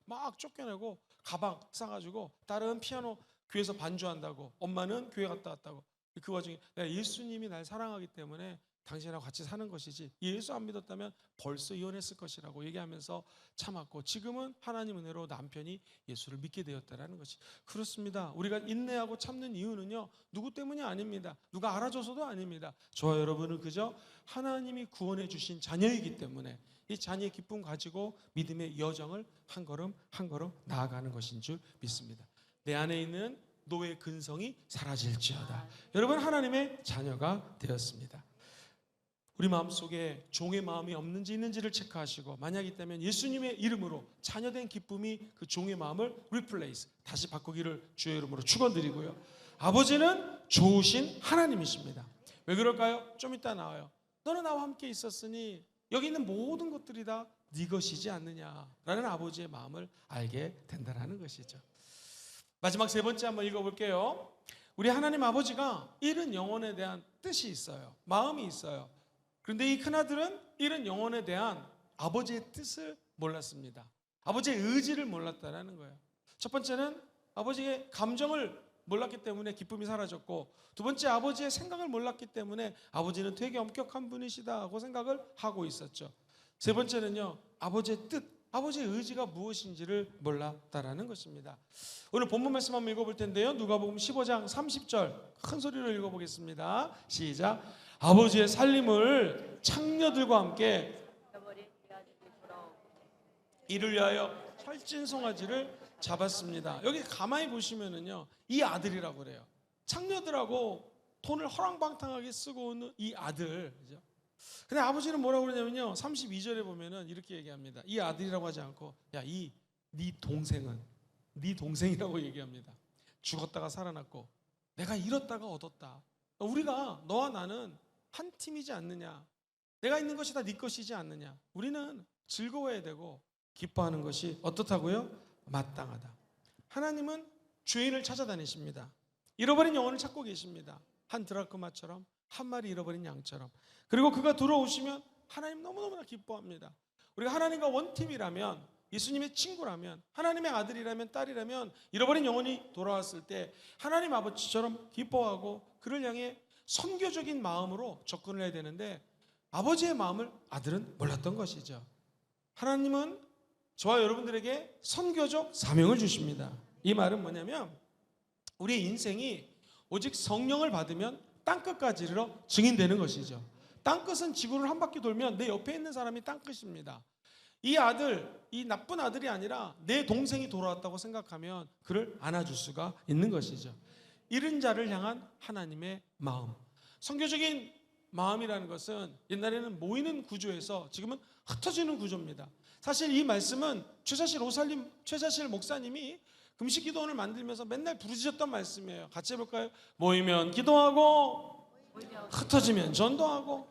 막 쫓겨내고 가방 싸가지고, 딸은 피아노 교회에서 반주한다고, 엄마는 교회 갔다 왔다고. 그 와중에 내가 예수님이 날 사랑하기 때문에 당신하고 같이 사는 것이지 예수 안 믿었다면 벌써 이혼했을 것이라고 얘기하면서 참았고, 지금은 하나님 은혜로 남편이 예수를 믿게 되었다라는 것이. 그렇습니다. 우리가 인내하고 참는 이유는요, 누구 때문이 아닙니다. 누가 알아줘서도 아닙니다. 저와 여러분은 그저 하나님이 구원해 주신 자녀이기 때문에, 이 자녀의 기쁨 가지고 믿음의 여정을 한 걸음 한 걸음 나아가는 것인 줄 믿습니다. 내 안에 있는 노의 근성이 사라질지어다. 여러분, 하나님의 자녀가 되었습니다. 우리 마음속에 종의 마음이 없는지 있는지를 체크하시고, 만약 있다면 예수님의 이름으로 자녀된 기쁨이 그 종의 마음을 replace, 다시 바꾸기를 주의 이름으로 축원드리고요. 아버지는 좋으신 하나님이십니다. 왜 그럴까요? 좀 이따 나와요. 너는 나와 함께 있었으니 여기 있는 모든 것들이 다 네 것이지 않느냐라는 아버지의 마음을 알게 된다는 것이죠. 마지막 세 번째 한번 읽어볼게요. 우리 하나님 아버지가 잃은 영혼에 대한 뜻이 있어요. 마음이 있어요. 그런데 이 큰아들은 잃은 영혼에 대한 아버지의 뜻을 몰랐습니다. 아버지의 의지를 몰랐다는 거예요. 첫 번째는 아버지의 감정을 몰랐기 때문에 기쁨이 사라졌고, 두 번째 아버지의 생각을 몰랐기 때문에 아버지는 되게 엄격한 분이시다고 생각을 하고 있었죠. 세 번째는요, 아버지의 뜻, 아버지의 의지가 무엇인지를 몰랐다라는 것입니다. 오늘 본문 말씀 한번 읽어볼 텐데요. 누가복음 15장 30절 큰 소리로 읽어보겠습니다. 시작. 아버지의 살림을 창녀들과 함께 이를 위하여 살찐 송아지를 잡았습니다. 여기 가만히 보시면은요, 이 아들이라고 그래요. 창녀들하고 돈을 허랑방탕하게 쓰고 오는 이 아들, 그죠? 근데 아버지는 뭐라고 그러냐면요, 32절에 보면은 이렇게 얘기합니다. 이 아들이라고 하지 않고, 야, 네 동생은, 네 동생이라고 얘기합니다. 죽었다가 살아났고 내가 잃었다가 얻었다. 우리가 너와 나는 한 팀이지 않느냐. 내가 있는 것이 다 네 것이지 않느냐. 우리는 즐거워야 되고 기뻐하는 것이 어떻다고요? 마땅하다. 하나님은 죄인을 찾아다니십니다. 잃어버린 영혼을 찾고 계십니다. 한 드라크마처럼, 한 마리 잃어버린 양처럼. 그리고 그가 돌아오시면 하나님 너무너무나 기뻐합니다. 우리가 하나님과 원팀이라면, 예수님의 친구라면, 하나님의 아들이라면, 딸이라면 잃어버린 영혼이 돌아왔을 때 하나님 아버지처럼 기뻐하고 그를 향해 선교적인 마음으로 접근을 해야 되는데, 아버지의 마음을 아들은 몰랐던 것이죠. 하나님은 저와 여러분들에게 선교적 사명을 주십니다. 이 말은 뭐냐면, 우리의 인생이 오직 성령을 받으면 땅끝까지 이르러 증인되는 것이죠. 땅끝은 지구를 한 바퀴 돌면 내 옆에 있는 사람이 땅끝입니다. 이 아들, 이 나쁜 아들이 아니라 내 동생이 돌아왔다고 생각하면 그를 안아줄 수가 있는 것이죠. 잃은 자를 향한 하나님의 마음. 선교적인 마음이라는 것은 옛날에는 모이는 구조에서 지금은 흩어지는 구조입니다. 사실 이 말씀은 최자실 목사님이 금식 기도원을 만들면서 맨날 부르짖었던 말씀이에요. 같이 해볼까요? 모이면 기도하고 흩어지면 전도하고.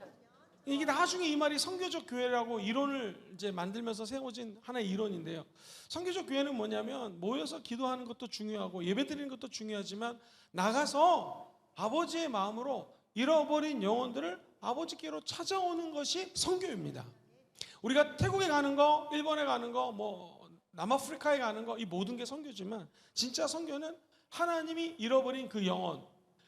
이게 나중에 이 말이 선교적 교회라고 이론을 이제 만들면서 세워진 하나의 이론인데요. 선교적 교회는 뭐냐면, 모여서 기도하는 것도 중요하고 예배드리는 것도 중요하지만 나가서 아버지의 마음으로 잃어버린 영혼들을 아버지께로 찾아오는 것이 선교입니다. 우리가 태국에 가는 거, 일본에 가는 거, 남아프리카에 가는 거, 이 모든 게 선교지만 진짜 선교는 하나님이 잃어버린 그 영혼,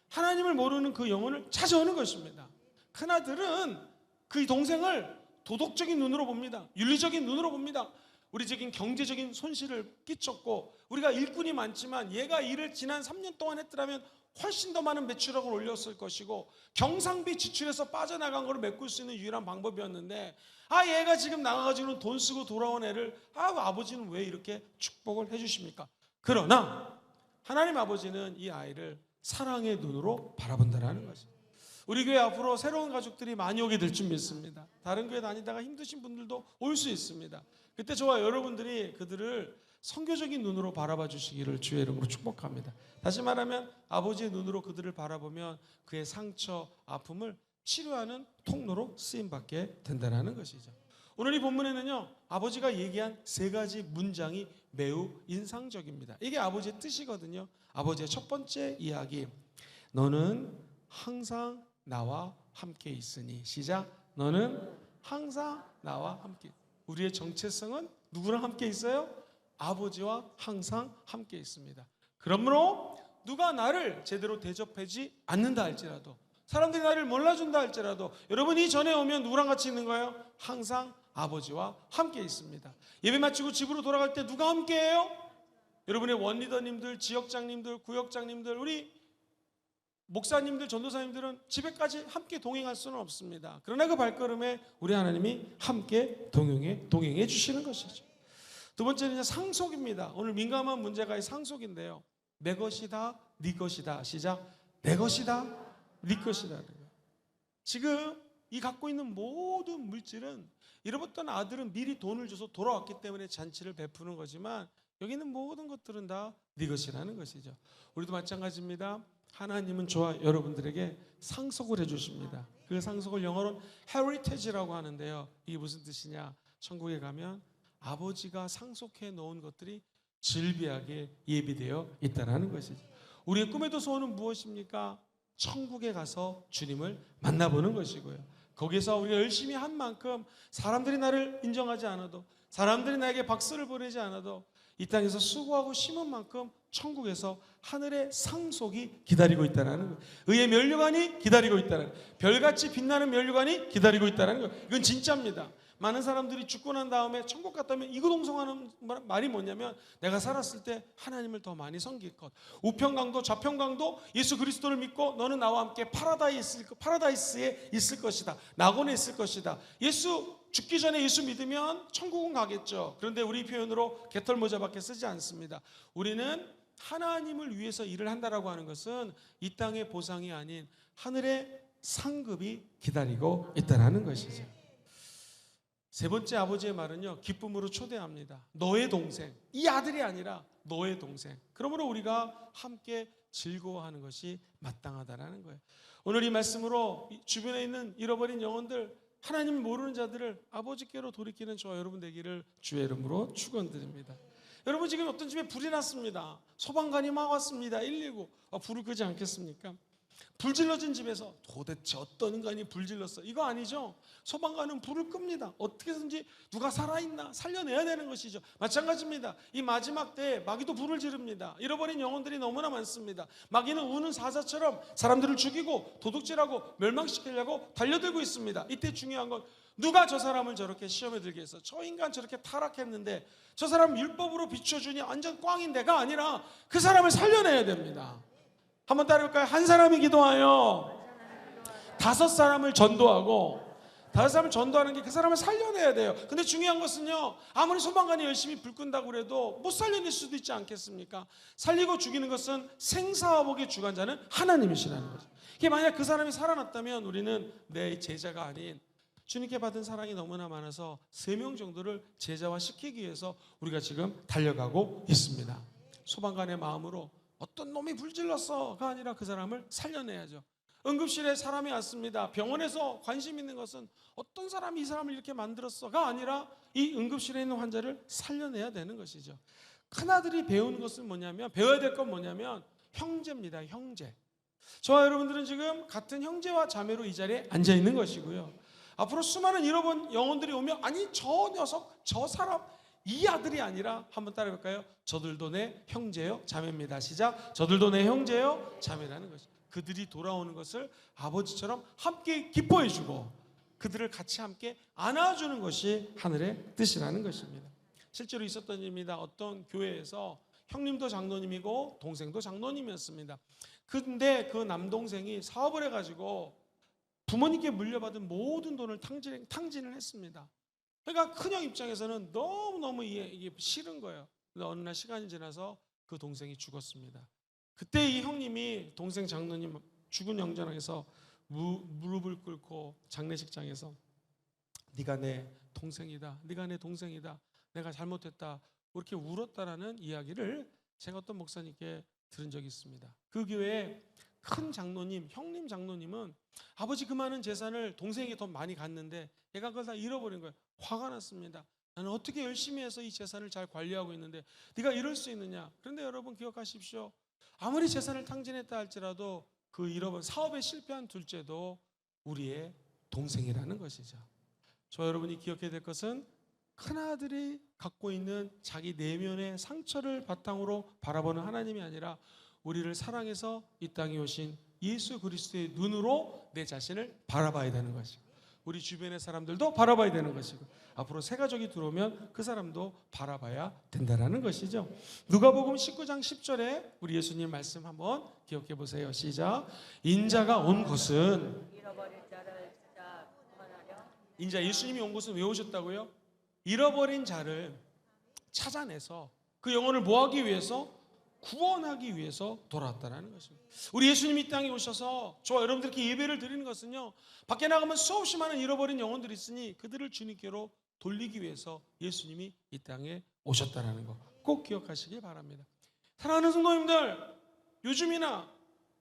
하나님을 모르는 그 영혼을 찾아오는 것입니다. 큰아들은 그 동생을 도덕적인 눈으로 봅니다. 윤리적인 눈으로 봅니다. 우리적인 경제적인 손실을 끼쳤고, 우리가 일꾼이 많지만 얘가 일을 지난 3년 동안 했더라면 훨씬 더 많은 매출액을 올렸을 것이고, 경상비 지출에서 빠져나간 걸 메꿀 수 있는 유일한 방법이었는데, 얘가 지금 나가가지고는 돈 쓰고 돌아온 애를 아버지는 왜 이렇게 축복을 해주십니까? 그러나 하나님 아버지는 이 아이를 사랑의 눈으로 바라본다라는 것입니다. 우리 교회 앞으로 새로운 가족들이 많이 오게 될 줄 믿습니다. 다른 교회 다니다가 힘드신 분들도 올 수 있습니다. 그때 저와 여러분들이 그들을 선교적인 눈으로 바라봐 주시기를 주의 이름으로 축복합니다. 다시 말하면 아버지의 눈으로 그들을 바라보면 그의 상처, 아픔을 치료하는 통로로 쓰임받게 된다는 것이죠. 오늘 이 본문에는요, 아버지가 얘기한 세 가지 문장이 매우 인상적입니다. 이게 아버지의 뜻이거든요. 아버지의 첫 번째 이야기, 너는 항상 나와 함께 있으니. 시작. 너는 항상 나와 함께. 우리의 정체성은 누구랑 함께 있어요? 아버지와 항상 함께 있습니다. 그러므로 누가 나를 제대로 대접하지 않는다 할지라도, 사람들이 나를 몰라준다 할지라도, 여러분이 전에 오면 누구랑 같이 있는 거예요? 항상 아버지와 함께 있습니다. 예배 마치고 집으로 돌아갈 때 누가 함께해요? 여러분의 원리더님들, 지역장님들, 구역장님들, 우리 목사님들, 전도사님들은 집에까지 함께 동행할 수는 없습니다. 그러나 그 발걸음에 우리 하나님이 함께 동행해 주시는 것이죠. 두 번째는 상속입니다. 오늘 민감한 문제가 상속인데요. 내 것이다, 네 것이다. 시작. 내 것이다, 네 것이다. 지금 이 갖고 있는 모든 물질은 잃어버렸던 아들은 미리 돈을 줘서 돌아왔기 때문에 잔치를 베푸는 거지만 여기 있는 모든 것들은 다 네 것이라는 것이죠. 우리도 마찬가지입니다. 하나님은 저와 여러분들에게 상속을 해주십니다. 그 상속을 영어로는 heritage라고 하는데요. 이게 무슨 뜻이냐? 천국에 가면 아버지가 상속해 놓은 것들이 질비하게 예비되어 있다는 것이죠. 우리의 꿈에도 소원은 무엇입니까? 천국에 가서 주님을 만나보는 것이고요. 거기서 우리가 열심히 한 만큼 사람들이 나를 인정하지 않아도, 사람들이 나에게 박수를 보내지 않아도 이 땅에서 수고하고 심은 만큼 천국에서 하늘의 상속이 기다리고 있다는 거예요. 의의 면류관이 기다리고 있다는 거예요. 별같이 빛나는 면류관이 기다리고 있다는 거예요. 이건 진짜입니다. 많은 사람들이 죽고 난 다음에 천국 갔다면 이구동성하는 말이 뭐냐면 내가 살았을 때 하나님을 더 많이 섬길 것, 우편강도 좌편강도 예수 그리스도를 믿고 너는 나와 함께 파라다이스에 있을 것이다, 낙원에 있을 것이다. 예수 죽기 전에 예수 믿으면 천국은 가겠죠. 그런데 우리 표현으로 개털모자밖에 쓰지 않습니다. 우리는 하나님을 위해서 일을 한다라고 하는 것은 이 땅의 보상이 아닌 하늘의 상급이 기다리고 있다는 것이죠. 세 번째 아버지의 말은요, 기쁨으로 초대합니다. 너의 동생, 이 아들이 아니라 너의 동생. 그러므로 우리가 함께 즐거워하는 것이 마땅하다라는 거예요. 오늘 이 말씀으로 주변에 있는 잃어버린 영혼들, 하나님 모르는 자들을 아버지께로 돌이키는 저와 여러분 되기를 주의 이름으로 축원드립니다. 여러분, 지금 어떤 집에 불이 났습니다. 소방관이 막 왔습니다. 119. 불을 끄지 않겠습니까? 불 질러진 집에서 도대체 어떤 인간이 불 질렀어? 이거 아니죠. 소방관은 불을 끕니다. 어떻게든지 누가 살아있나 살려내야 되는 것이죠. 마찬가지입니다. 이 마지막 때에 마귀도 불을 지릅니다. 잃어버린 영혼들이 너무나 많습니다. 마귀는 우는 사자처럼 사람들을 죽이고 도둑질하고 멸망시키려고 달려들고 있습니다. 이때 중요한 건 누가 저 사람을 저렇게 시험에 들게 해서 저 인간 저렇게 타락했는데 저 사람 율법으로 비춰주니 완전 꽝인데가 아니라 그 사람을 살려내야 됩니다. 한번 따라해볼까요? 한 사람이 기도하여 5사람을 전도하고, 5사람을 전도하는 게 그 사람을 살려내야 돼요. 근데 중요한 것은요, 아무리 소방관이 열심히 불 끈다고 그래도 못 살려낼 수도 있지 않겠습니까? 살리고 죽이는 것은 생사화복의 주관자는 하나님이시라는 거죠. 이게 만약 그 사람이 살아났다면 우리는 내 제자가 아닌 주님께 받은 사랑이 너무나 많아서 3명 정도를 제자화시키기 위해서 우리가 지금 달려가고 있습니다. 소방관의 마음으로 어떤 놈이 불질렀어가 아니라 그 사람을 살려내야죠. 응급실에 사람이 왔습니다. 병원에서 관심 있는 것은 어떤 사람이 이 사람을 이렇게 만들었어가 아니라 이 응급실에 있는 환자를 살려내야 되는 것이죠. 큰아들이 배우는 것은 뭐냐면, 배워야 될 건 뭐냐면 형제입니다. 형제. 저와 여러분들은 지금 같은 형제와 자매로 이 자리에 앉아 있는 것이고요. 앞으로 수많은 잃어본 영혼들이 오면 아니 저 녀석, 저 사람, 이 아들이 아니라 한번 따라해볼까요? 저들도 내 형제요 자매입니다. 시작. 저들도 내 형제요 자매라는 것이. 그들이 돌아오는 것을 아버지처럼 함께 기뻐해주고 그들을 같이 함께 안아주는 것이 하늘의 뜻이라는 것입니다. 실제로 있었던 일입니다. 어떤 교회에서 형님도 장로님이고 동생도 장로님이었습니다. 근데 그 남동생이 사업을 해가지고 부모님께 물려받은 모든 돈을 탕진을 했습니다. 그러니까 큰형 입장에서는 너무너무 이게 싫은 거예요. 근데 어느 날 시간이 지나서 그 동생이 죽었습니다. 그때 이 형님이 동생 장로님 죽은 영전에서 무릎을 꿇고 장례식장에서 네가 내 동생이다, 네가 내 동생이다, 내가 잘못했다, 그렇게 울었다라는 이야기를 제가 어떤 목사님께 들은 적이 있습니다. 그 교회에 큰 장로님, 형님 장로님은 아버지 그 많은 재산을 동생에게 더 많이 갔는데 얘가 그걸 다 잃어버린 거예요. 화가 났습니다. 나는 어떻게 열심히 해서 이 재산을 잘 관리하고 있는데 네가 이럴 수 있느냐. 그런데 여러분 기억하십시오. 아무리 재산을 탕진했다 할지라도 그 잃어버린 사업에 실패한 둘째도 우리의 동생이라는 것이죠. 저 여러분이 기억해야 될 것은 큰아들이 갖고 있는 자기 내면의 상처를 바탕으로 바라보는 하나님이 아니라 우리를 사랑해서 이 땅에 오신 예수 그리스도의 눈으로 내 자신을 바라봐야 되는 것이죠. 우리 주변의 사람들도 바라봐야 되는 것이고, 앞으로 새 가족이 들어오면 그 사람도 바라봐야 된다라는 것이죠. 누가복음 19장 10절에 우리 예수님 말씀 한번 기억해 보세요. 시작. 인자가 온 곳은, 인자 예수님이 온 곳은 왜 오셨다고요? 잃어버린 자를 찾아내서 그 영혼을 뭐하기 위해서? 구원하기 위해서 돌아왔다는 것입니다. 우리 예수님이 이 땅에 오셔서 저와 여러분들께 예배를 드리는 것은요, 밖에 나가면 수없이 많은 잃어버린 영혼들이 있으니 그들을 주님께로 돌리기 위해서 예수님이 이 땅에 오셨다는 거 꼭 기억하시기 바랍니다. 사랑하는 성도님들, 요즘이나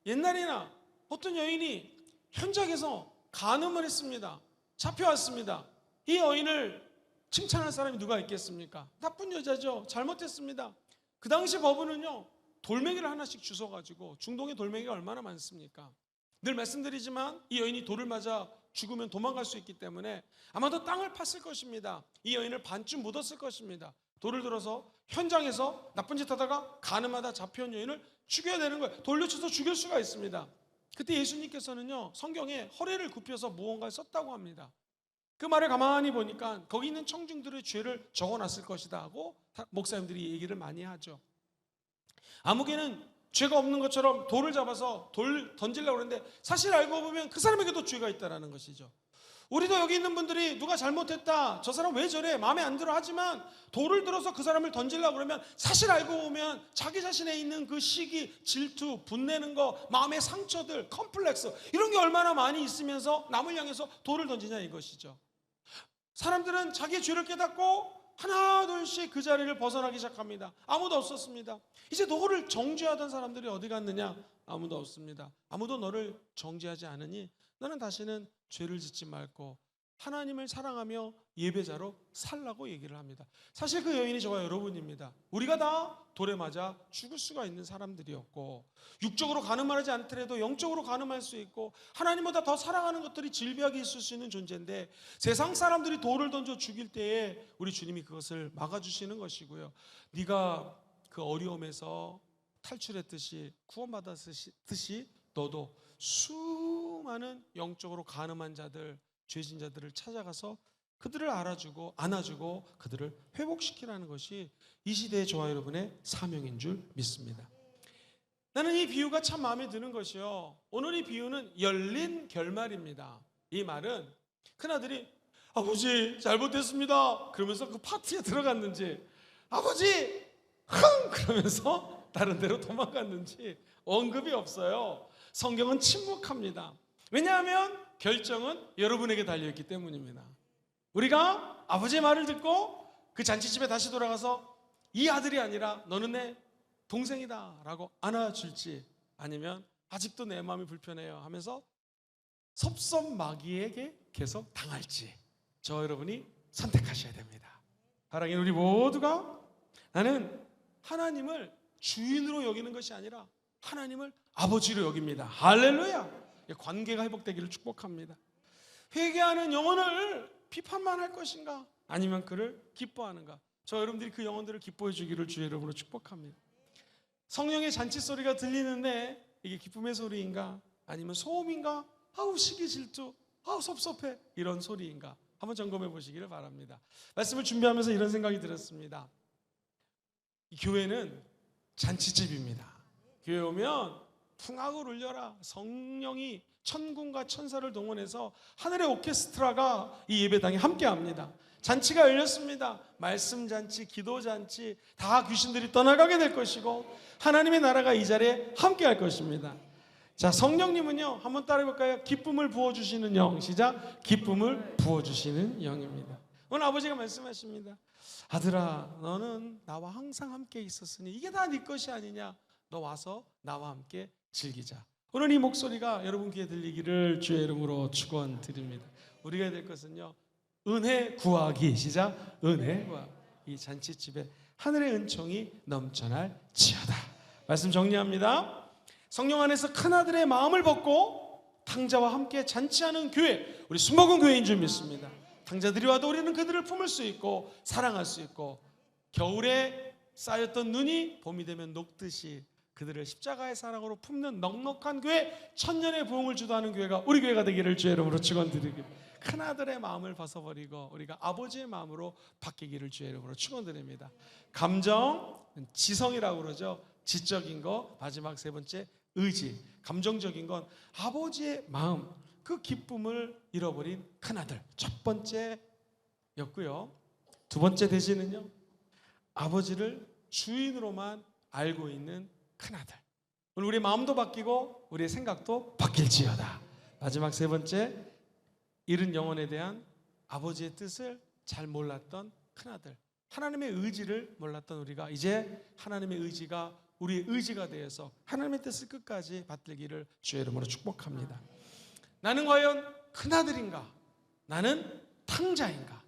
옛날이나 어떤 여인이 현장에서 간음을 했습니다. 잡혀왔습니다. 이 여인을 칭찬할 사람이 누가 있겠습니까? 나쁜 여자죠. 잘못했습니다. 그 당시 법은요, 돌멩이를 하나씩 주워가지고, 중동에 돌멩이가 얼마나 많습니까? 늘 말씀드리지만 이 여인이 돌을 맞아 죽으면 도망갈 수 있기 때문에 아마도 땅을 팠을 것입니다. 이 여인을 반쯤 묻었을 것입니다. 돌을 들어서 현장에서 나쁜 짓 하다가 간음하다 잡혀온 여인을 죽여야 되는 거예요. 돌려쳐서 죽일 수가 있습니다. 그때 예수님께서는요, 성경에 허리를 굽혀서 무언가를 썼다고 합니다. 그 말을 가만히 보니까 거기 있는 청중들의 죄를 적어놨을 것이다 하고 목사님들이 얘기를 많이 하죠. 아무개는 죄가 없는 것처럼 돌을 잡아서 돌 던지려고 그러는데, 사실 알고 보면 그 사람에게도 죄가 있다는 것이죠. 우리도 여기 있는 분들이 누가 잘못했다, 저 사람 왜 저래, 마음에 안 들어 하지만 돌을 들어서 그 사람을 던지려고 그러면 사실 알고 보면 자기 자신에 있는 그 시기, 질투, 분내는 거, 마음의 상처들, 컴플렉스, 이런 게 얼마나 많이 있으면서 남을 향해서 돌을 던지냐 이것이죠. 사람들은 자기의 죄를 깨닫고 하나 둘씩 그 자리를 벗어나기 시작합니다. 아무도 없었습니다. 이제 너를 정죄하던 사람들이 어디 갔느냐? 아무도 없습니다. 아무도 너를 정죄하지 않으니 너는 다시는 죄를 짓지 말고 하나님을 사랑하며 예배자로 살라고 얘기를 합니다. 사실 그 여인이 저와 여러분입니다. 우리가 다 돌에 맞아 죽을 수가 있는 사람들이었고, 육적으로 가늠하지 않더라도 영적으로 가늠할 수 있고, 하나님보다 더 사랑하는 것들이 질비하게 있을 수 있는 존재인데, 세상 사람들이 돌을 던져 죽일 때에 우리 주님이 그것을 막아주시는 것이고요, 네가 그 어려움에서 탈출했듯이 구원받았듯이 너도 수많은 영적으로 가늠한 자들, 죄진 자들을 찾아가서 그들을 알아주고 안아주고 그들을 회복시키라는 것이 이 시대의 저와 여러분의 사명인 줄 믿습니다. 나는 이 비유가 참 마음에 드는 것이요, 오늘 이 비유는 열린 결말입니다. 이 말은 큰아들이 아버지 잘못했습니다 그러면서 그 파티에 들어갔는지, 아버지 흥 그러면서 다른 데로 도망갔는지 언급이 없어요. 성경은 침묵합니다. 왜냐하면 결정은 여러분에게 달려있기 때문입니다. 우리가 아버지의 말을 듣고 그 잔치집에 다시 돌아가서 이 아들이 아니라 너는 내 동생이다 라고 안아줄지, 아니면 아직도 내 마음이 불편해요 하면서 섭섭마귀에게 계속 당할지, 저 여러분이 선택하셔야 됩니다. 사랑하는 우리 모두가 나는 하나님을 주인으로 여기는 것이 아니라 하나님을 아버지로 여깁니다. 할렐루야. 관계가 회복되기를 축복합니다. 회개하는 영혼을 비판만 할 것인가, 아니면 그를 기뻐하는가, 저 여러분들이 그 영혼들을 기뻐해 주기를 주의 이름으로 축복합니다. 성령의 잔치 소리가 들리는데 이게 기쁨의 소리인가, 아니면 소음인가, 아우 시기 질투, 아우 섭섭해, 이런 소리인가 한번 점검해 보시기를 바랍니다. 말씀을 준비하면서 이런 생각이 들었습니다. 이 교회는 잔치집입니다. 교회 오면 풍악을 울려라, 성령이 천군과 천사를 동원해서 하늘의 오케스트라가 이 예배당에 함께합니다. 잔치가 열렸습니다. 말씀 잔치, 기도 잔치, 다 귀신들이 떠나가게 될 것이고 하나님의 나라가 이 자리에 함께할 것입니다. 자, 성령님은요, 한번 따라해볼까요? 기쁨을 부어주시는 영. 시작. 기쁨을 부어주시는 영입니다. 오늘 아버지가 말씀하십니다. 아들아, 너는 나와 항상 함께 있었으니 이게 다 네 것이 아니냐, 너 와서 나와 함께 즐기자. 오늘 이 목소리가 여러분 귀에 들리기를 주의 이름으로 축원드립니다. 우리가 해야 될 것은요, 은혜 구하기. 시작. 은혜 구하기. 이 잔치집에 하늘의 은총이 넘쳐날 지어다. 말씀 정리합니다. 성령 안에서 큰아들의 마음을 벗고 탕자와 함께 잔치하는 교회, 우리 숨먹은 교회인 줄 믿습니다. 탕자들이 와도 우리는 그들을 품을 수 있고 사랑할 수 있고, 겨울에 쌓였던 눈이 봄이 되면 녹듯이 그들을 십자가의 사랑으로 품는 넉넉한 교회, 천년의 부흥을 주도하는 교회가 우리 교회가 되기를 주의 이름으로 축원드립니다. 큰아들의 마음을 벗어버리고 우리가 아버지의 마음으로 바뀌기를 주의 이름으로 축원드립니다. 감정, 지성이라고 그러죠. 지적인 거. 마지막 세 번째 의지. 감정적인 건 아버지의 마음, 그 기쁨을 잃어버린 큰아들. 첫 번째였고요. 두 번째 대신은요, 아버지를 주인으로만 알고 있는 큰아들. 오늘 우리 마음도 바뀌고 우리의 생각도 바뀔지어다. 마지막 세 번째, 잃은 영혼에 대한 아버지의 뜻을 잘 몰랐던 큰아들. 하나님의 의지를 몰랐던 우리가 이제 하나님의 의지가 우리의 의지가 되어서 하나님의 뜻을 끝까지 받들기를 주의 이름으로 축복합니다. 나는 과연 큰아들인가? 나는 탕자인가?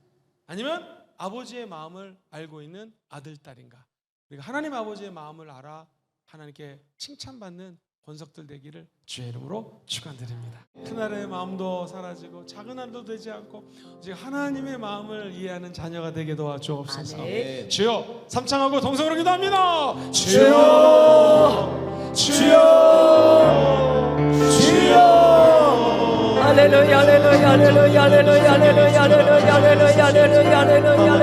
아니면 아버지의 마음을 알고 있는 아들, 딸인가? 우리가 하나님 아버지의 마음을 알아 하나님께 칭찬받는 권석들 되기를 주의 이름으로 축원드립니다. 큰아들의 마음도 사라지고 작은 아들도 되지 않고 이제 하나님의 마음을 이해하는 자녀가 되게 도와주옵소서. 아멘. 주여, 삼창하고 동성으로 기도합니다. 주여, 주여, 주여. 할렐루야 할렐루야 할렐루야 할렐루야 할렐루야 할렐루야 할렐루야 할렐루야 할렐루야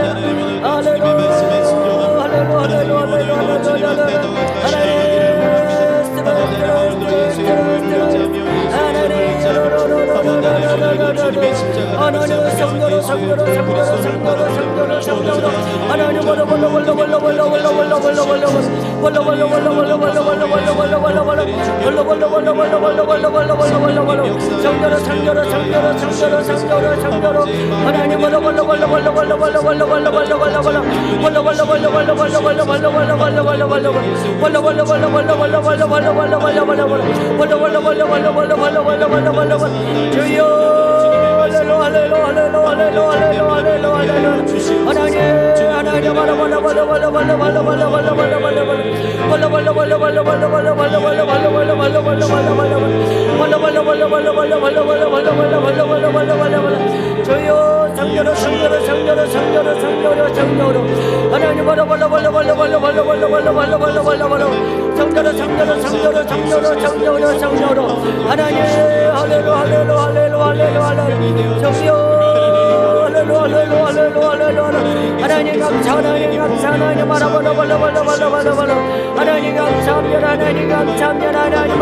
하나님 감사합니다. 하나님 감사합니다. 하나님 감사합니다. 하나님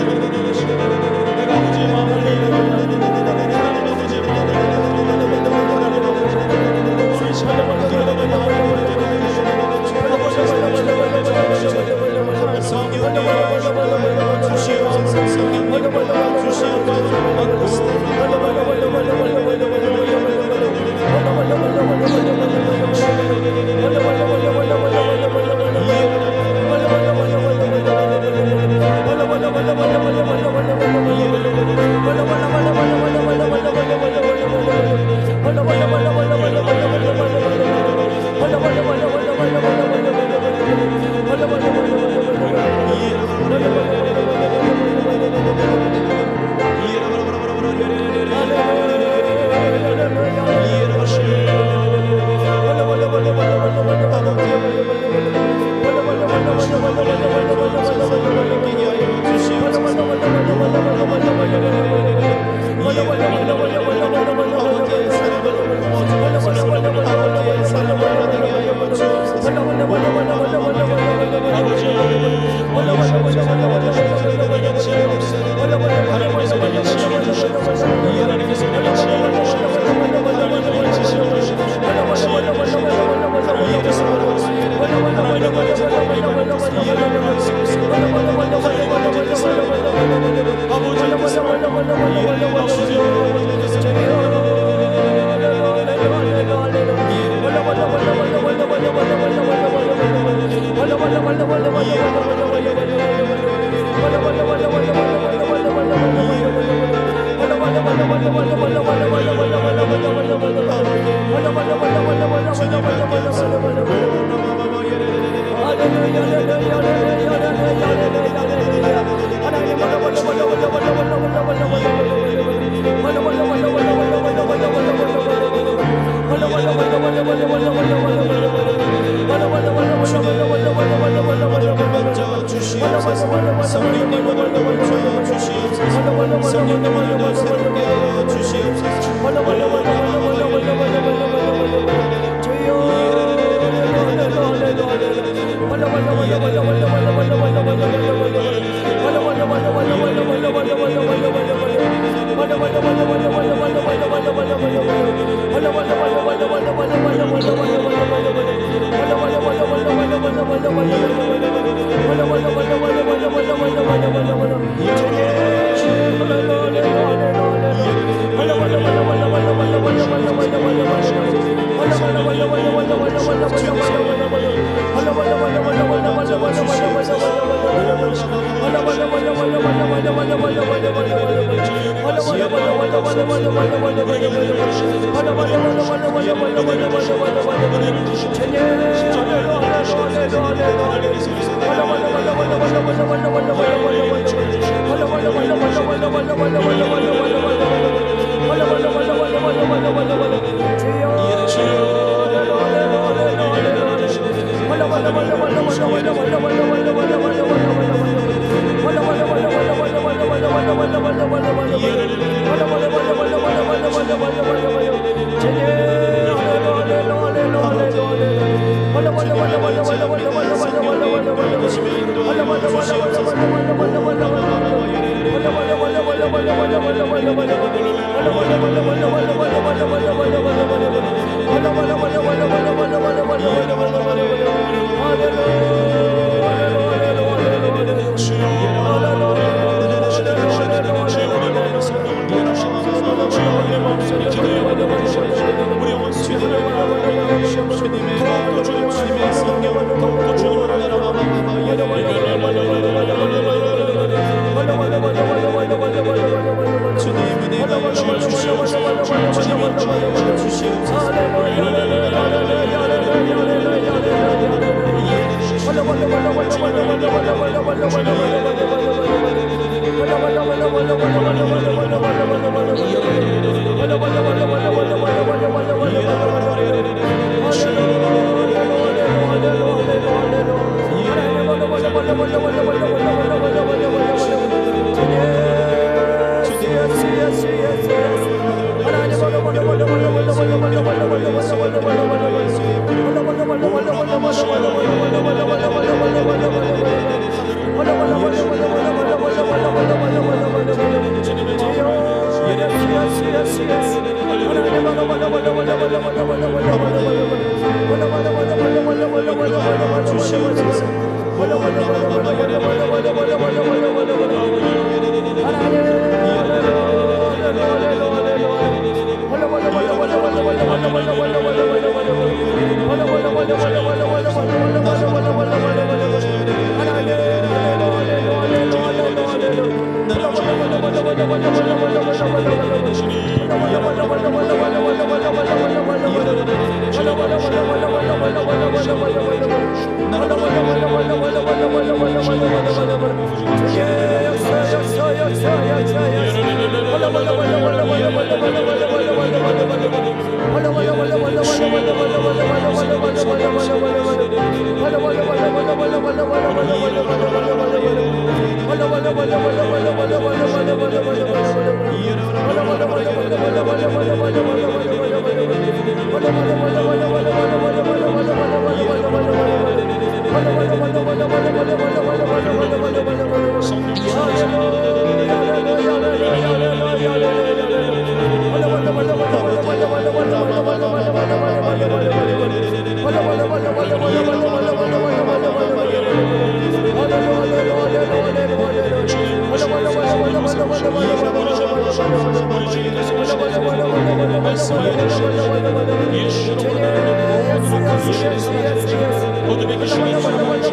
모두 믿으시기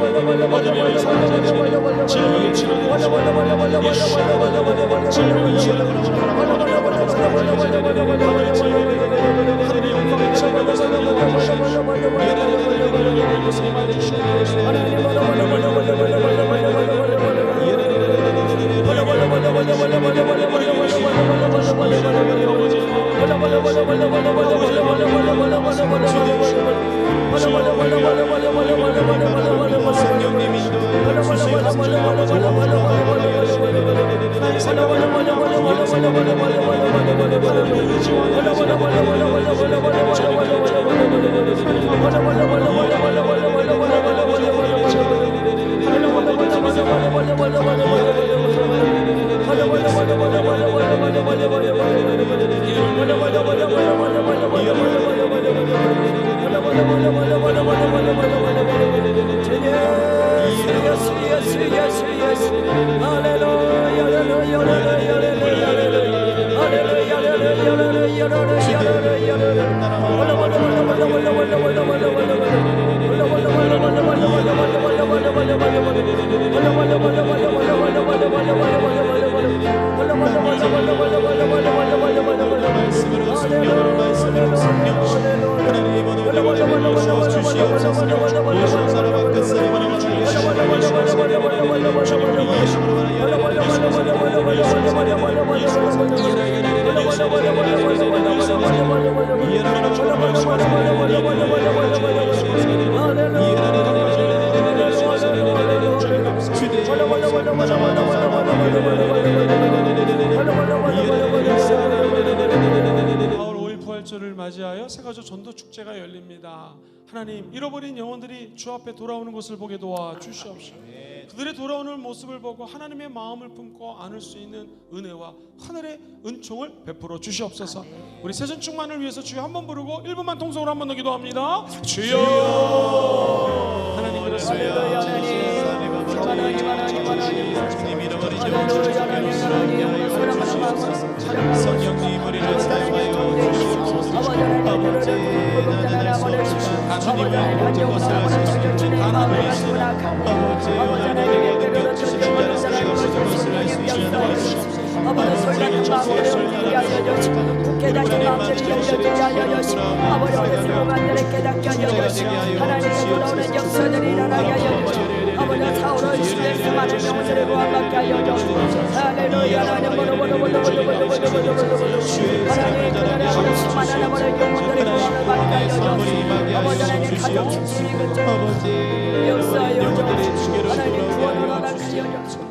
어둠이 사라지시고 질병이 치료되시고 예수님 질병이 치료되시고 하늘의 영광이 치료되시고 예수님 부활절을 맞이하여 세가족 전도 축제가 열립니다. 하나님, 잃어버린 영혼들이 주 앞에 돌아오는 것을 보게 도와 주시옵시고 그들의 돌아오는 모습을 보고 하나님의 마음을 품고 안을 수 있는 은혜와 하늘의 은총을 베풀어 주시옵소서. 우리 세전 충만을 위해서 주여 한번 부르고 1분만 통성으로 한번 더 기도합니다. 주여. 하나님 그렇습니다. 성령님 우리를 사용하여 주시옵소서. 하나님의 모든 것을 하시는 하나님의 예수님 아버지의 하나님의 모든 것을 주시옵소서. 할수 있는 주시옵소서. 아버지 소리 같은 마음들을 움직이게 하여 주시고 굳게 닫힌 마음들을 열려주게 하여 주시고 아버지 어렸을 공간들을 깨닫게 하여 주시고 하나님의 돌아오는 역사들이 일어나게 하여 주시고 아버지 사울의 시대에서 많은 영혼들을 구원받게 하여 주시고 할렐루야. 하나님 하나님 그날에 아버지 수많은 아버지 영혼들의 구원을 받게 하여 주시고 아버지 하나님 가족 집중이 역사하여 주시고 하나님 구원을 허락하여 주시고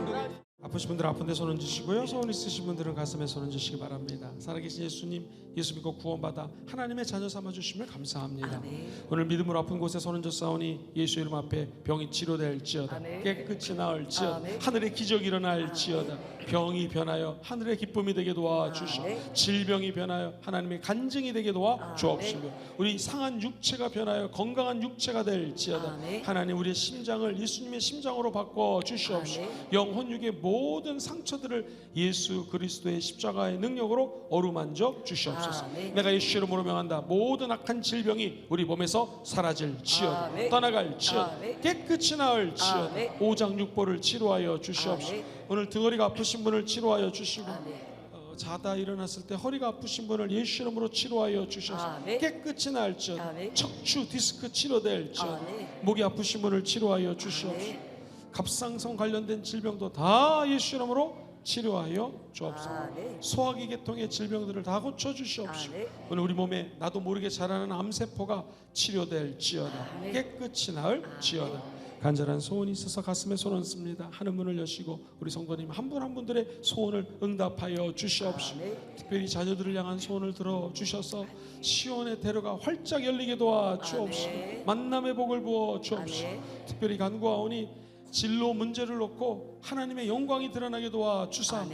아프신 분들 아픈 데 손 얹으시고요. 소원 있으신 분들은 가슴에 손 얹으시기 바랍니다. 살아계신 예수님, 예수 믿고 구원받아 하나님의 자녀 삼아주심을 감사합니다. 오늘 믿음으로 아픈 곳에 손 얹어 싸우니 예수 이름 앞에 병이 치료될지어다. 깨끗이 나을지어다. 하늘의 기적이 일어날지어다. 병이 변하여 하늘의 기쁨이 되게 도와주시고 질병이 변하여 하나님의 간증이 되게 도와주옵시고 우리 상한 육체가 변하여 건강한 육체가 될지어다. 하나님 우리의 심장을 예수님의 심장으로 바꿔 주시옵시고 영혼 육의 모든 상처들을 예수 그리스도의 십자가의 능력으로 어루만져 주시옵소서. 내가 예수 이름으로 명한다. 모든 악한 질병이 우리 몸에서 사라질지어다. 떠나갈지어다. 깨끗이 나을지어다. 오장육부를 치료하여 주시옵시고 오늘 등허리가 아프신 분을 치료하여 주시고 자다 일어났을 때 허리가 아프신 분을 예수 이름으로 치료하여 주셔서 깨끗이 나을지어다. 척추 디스크 치료될지어다. 목이 아프신 분을 치료하여 주시옵소서. 갑상선 관련된 질병도 다 예수 이름으로 치료하여 주옵소서. 소화기 계통의 질병들을 다 고쳐 주시옵시고 오늘 우리 몸에 나도 모르게 자라는 암세포가 치료될지어다. 깨끗이 나을지어다. 간절한 소원이 있어서 가슴에 손 얹습니다. 하늘 문을 여시고 우리 성도님 한 분 한 분들의 소원을 응답하여 주시옵시고 특별히 자녀들을 향한 소원을 들어 주셔서 시온의 대로가 활짝 열리게 도와 주옵시고 만남의 복을 부어 주옵시고 특별히 간구하오니 진로 문제를 놓고 하나님의 영광이 드러나게 도와 주사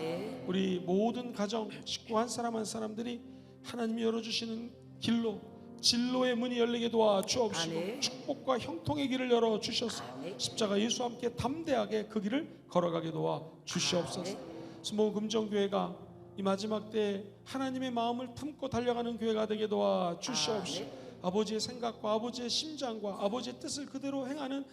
우리 모든 가정 식구 한 사람 한 사람들이 하나님이 열어주시는 길로 진로의 문이 열리게 도와 주옵시고 축복과 형통의 길을 열어 주셔서 십자가 예수와 함께 담대하게 그 길을 걸어가게 도와 주시옵소서. 수모 금정교회가 이 마지막 때에 하나님의 마음을 품고 달려가는 교회가 되게 도와 주시옵시고 아버지의 생각과 아버지의 심장과 아버지의 뜻을 그대로 행하는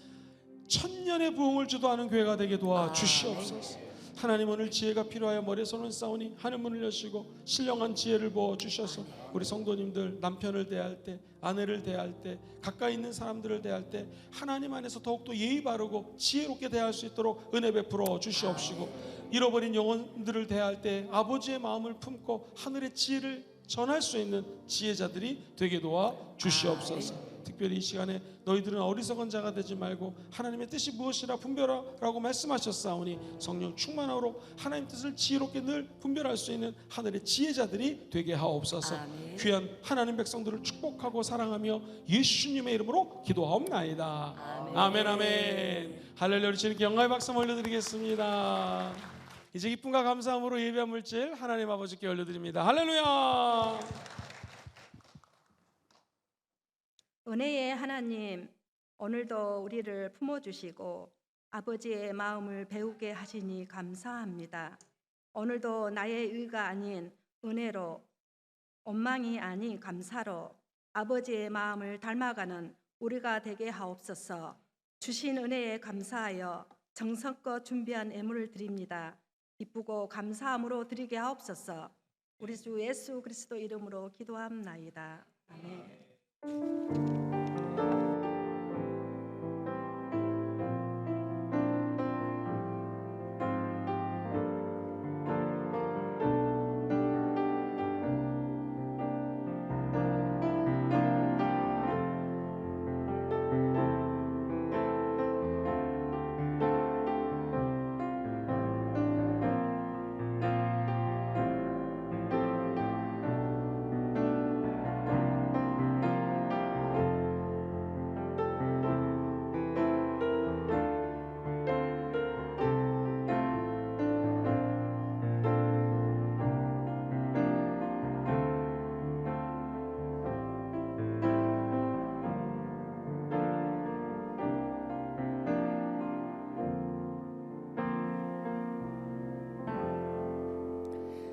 천년의 부흥을 주도하는 교회가 되게 도와 주시옵소서. 하나님, 오늘 지혜가 필요하여 머리에 손을 쌓으니 하늘문을 여시고 신령한 지혜를 부어 주셔서 우리 성도님들 남편을 대할 때, 아내를 대할 때, 가까이 있는 사람들을 대할 때 하나님 안에서 더욱더 예의 바르고 지혜롭게 대할 수 있도록 은혜 베풀어 주시옵시고, 잃어버린 영혼들을 대할 때 아버지의 마음을 품고 하늘의 지혜를 전할 수 있는 지혜자들이 되게 도와 주시옵소서. 특별히 이 시간에 너희들은 어리석은 자가 되지 말고 하나님의 뜻이 무엇이라 분별하라고 말씀하셨사오니 성령 충만하로 하나님 뜻을 지혜롭게 늘 분별할 수 있는 하늘의 지혜자들이 되게 하옵소서. 귀한 하나님 백성들을 축복하고 사랑하며 예수님의 이름으로 기도하옵나이다. 아멘, 아멘. 할렐루야. 우리 주님께 영광의 박수 올려드리겠습니다. 이제 기쁨과 감사함으로 예배한 물질 하나님 아버지께 올려드립니다. 할렐루야. 은혜의 하나님, 오늘도 우리를 품어주시고 아버지의 마음을 배우게 하시니 감사합니다. 오늘도 나의 의가 아닌 은혜로, 원망이 아닌 감사로 아버지의 마음을 닮아가는 우리가 되게 하옵소서. 주신 은혜에 감사하여 정성껏 준비한 예물을 드립니다. 기쁘고 감사함으로 드리게 하옵소서. 우리 주 예수 그리스도 이름으로 기도합나이다. 아멘.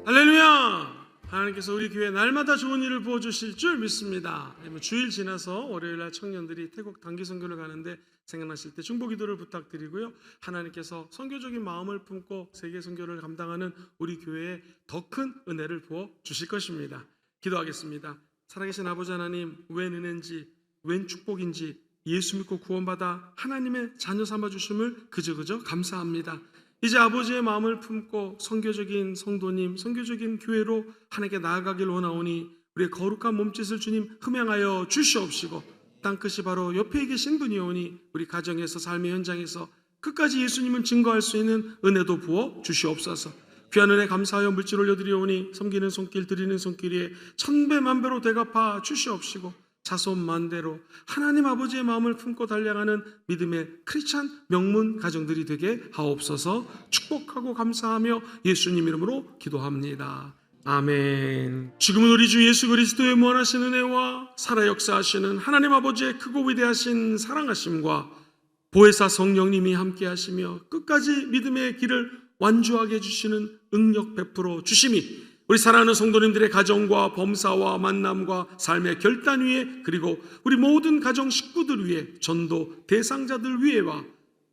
할렐루야. 하나님께서 우리 교회에 날마다 좋은 일을 부어주실 줄 믿습니다. 주일 지나서 월요일날 청년들이 태국 단기 선교를 가는데 생각나실 때 중보기도를 부탁드리고요. 하나님께서 선교적인 마음을 품고 세계 선교를 감당하는 우리 교회에 더 큰 은혜를 부어 주실 것입니다. 기도하겠습니다. 살아계신 아버지 하나님, 웬 은혜인지 웬 축복인지 예수 믿고 구원받아 하나님의 자녀 삼아주심을 그저 감사합니다. 이제 아버지의 마음을 품고 선교적인 성도님, 선교적인 교회로 하나님께 나아가길 원하오니 우리의 거룩한 몸짓을 주님 흠양하여 주시옵시고, 땅끝이 바로 옆에 계신 분이오니 우리 가정에서 삶의 현장에서 끝까지 예수님을 증거할 수 있는 은혜도 부어 주시옵소서. 귀한 은혜 감사하여 물질 올려드리오니 섬기는 손길 드리는 손길에 천배 만배로 대갚아 주시옵시고, 자손만대로 하나님 아버지의 마음을 품고 달려가는 믿음의 크리스찬 명문 가정들이 되게 하옵소서. 축복하고 감사하며 예수님 이름으로 기도합니다. 아멘. 지금은 우리 주 예수 그리스도의 무한하신 은혜와 살아 역사하시는 하나님 아버지의 크고 위대하신 사랑하심과 보혜사 성령님이 함께 하시며 끝까지 믿음의 길을 완주하게 해주시는 응력 베풀어 주심이 우리 사랑하는 성도님들의 가정과 범사와 만남과 삶의 결단 위에, 그리고 우리 모든 가정 식구들 위에, 전도 대상자들 위에와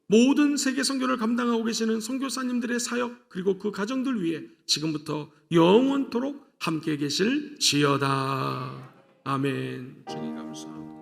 모든 세계 선교를 감당하고 계시는 선교사님들의 사역, 그리고 그 가정들 위에 지금부터 영원토록 함께 계실지어다. 아멘. 주님 감사합니다.